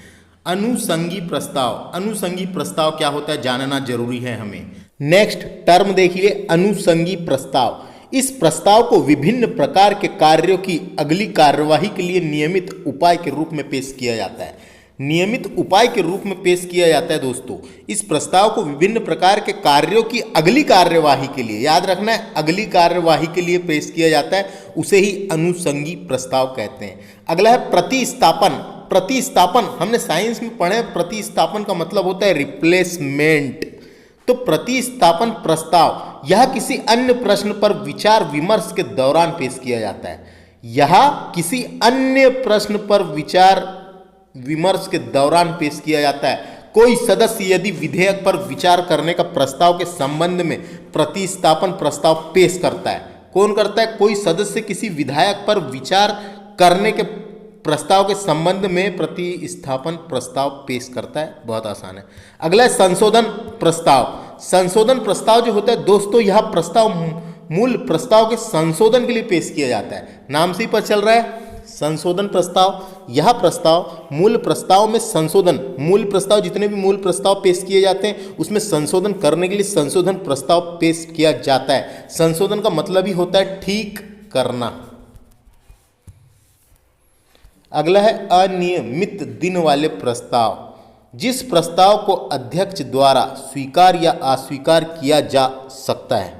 [SPEAKER 1] अनुषंगी प्रस्ताव, अनुषंगी प्रस्ताव क्या होता है जानना जरूरी है हमें। नेक्स्ट टर्म देखिए, अनुषंगी प्रस्ताव। इस प्रस्ताव को विभिन्न प्रकार के कार्यों की अगली कार्यवाही के लिए नियमित उपाय के रूप में पेश किया जाता है। नियमित उपाय के रूप में पेश किया जाता है दोस्तों। इस प्रस्ताव को विभिन्न प्रकार के कार्यों की अगली कार्यवाही के लिए, याद रखना है, अगली कार्यवाही के लिए पेश किया जाता है, उसे ही अनुषंगी प्रस्ताव कहते हैं। अगला है प्रतिस्थापन। प्रतिस्थापन हमने साइंस में पढ़े, प्रतिस्थापन का मतलब होता है रिप्लेसमेंट। तो प्रतिस्थापन प्रस्ताव यह किसी अन्य प्रश्न पर विचार विमर्श के दौरान पेश किया जाता है। यह किसी अन्य प्रश्न पर विचार विमर्श के दौरान पेश किया जाता है। कोई सदस्य यदि विधेयक पर विचार करने का प्रस्ताव के संबंध में प्रतिस्थापन प्रस्ताव पेश करता है, कौन करता है? कोई सदस्य किसी विधायक पर विचार करने के प्रस्ताव के संबंध में प्रतिस्थापन प्रस्ताव पेश करता है। बहुत आसान है। अगला है संशोधन प्रस्ताव। संशोधन प्रस्ताव जो होता है दोस्तों, यह प्रस्ताव मूल प्रस्ताव के संशोधन के लिए पेश किया जाता है। नाम से ही पता चल रहा है संशोधन प्रस्ताव। यह प्रस्ताव मूल प्रस्ताव में संशोधन, मूल प्रस्ताव जितने भी मूल प्रस्ताव पेश किए जाते हैं उसमें संशोधन करने के लिए संशोधन प्रस्ताव पेश किया जाता है। संशोधन का मतलब ही होता है ठीक करना। अगला है अनियमित दिन वाले प्रस्ताव। जिस प्रस्ताव को अध्यक्ष द्वारा स्वीकार या अस्वीकार किया जा सकता है।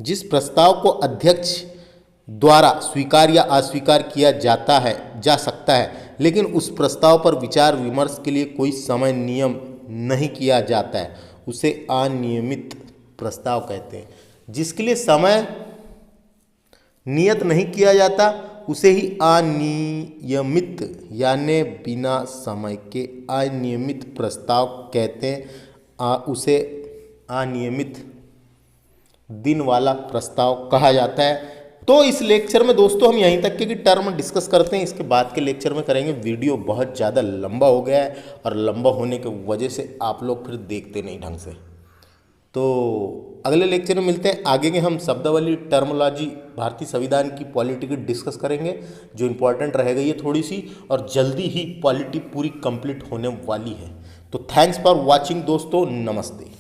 [SPEAKER 1] जिस प्रस्ताव को अध्यक्ष द्वारा स्वीकार या अस्वीकार किया जा सकता है, लेकिन उस प्रस्ताव पर विचार विमर्श के लिए कोई समय नियम नहीं किया जाता है, उसे अनियमित प्रस्ताव कहते हैं। जिसके लिए समय नियत नहीं किया जाता उसे ही अनियमित यानी बिना समय के अनियमित प्रस्ताव कहते हैं। उसे अनियमित दिन वाला प्रस्ताव कहा जाता है। तो इस लेक्चर में दोस्तों हम यहीं तक के टर्म डिस्कस करते हैं, इसके बाद के लेक्चर में करेंगे। वीडियो बहुत ज़्यादा लंबा हो गया है और लंबा होने की वजह से आप लोग फिर देखते नहीं ढंग से। तो अगले लेक्चर में मिलते हैं। आगे के हम शब्दावली, टर्मोलॉजी, भारतीय संविधान की पॉलिटी की डिस्कस करेंगे, जो इम्पोर्टेंट रहेगा ये थोड़ी सी, और जल्दी ही पॉलिटी पूरी कंप्लीट होने वाली है। तो थैंक्स फॉर वॉचिंग दोस्तों, नमस्ते।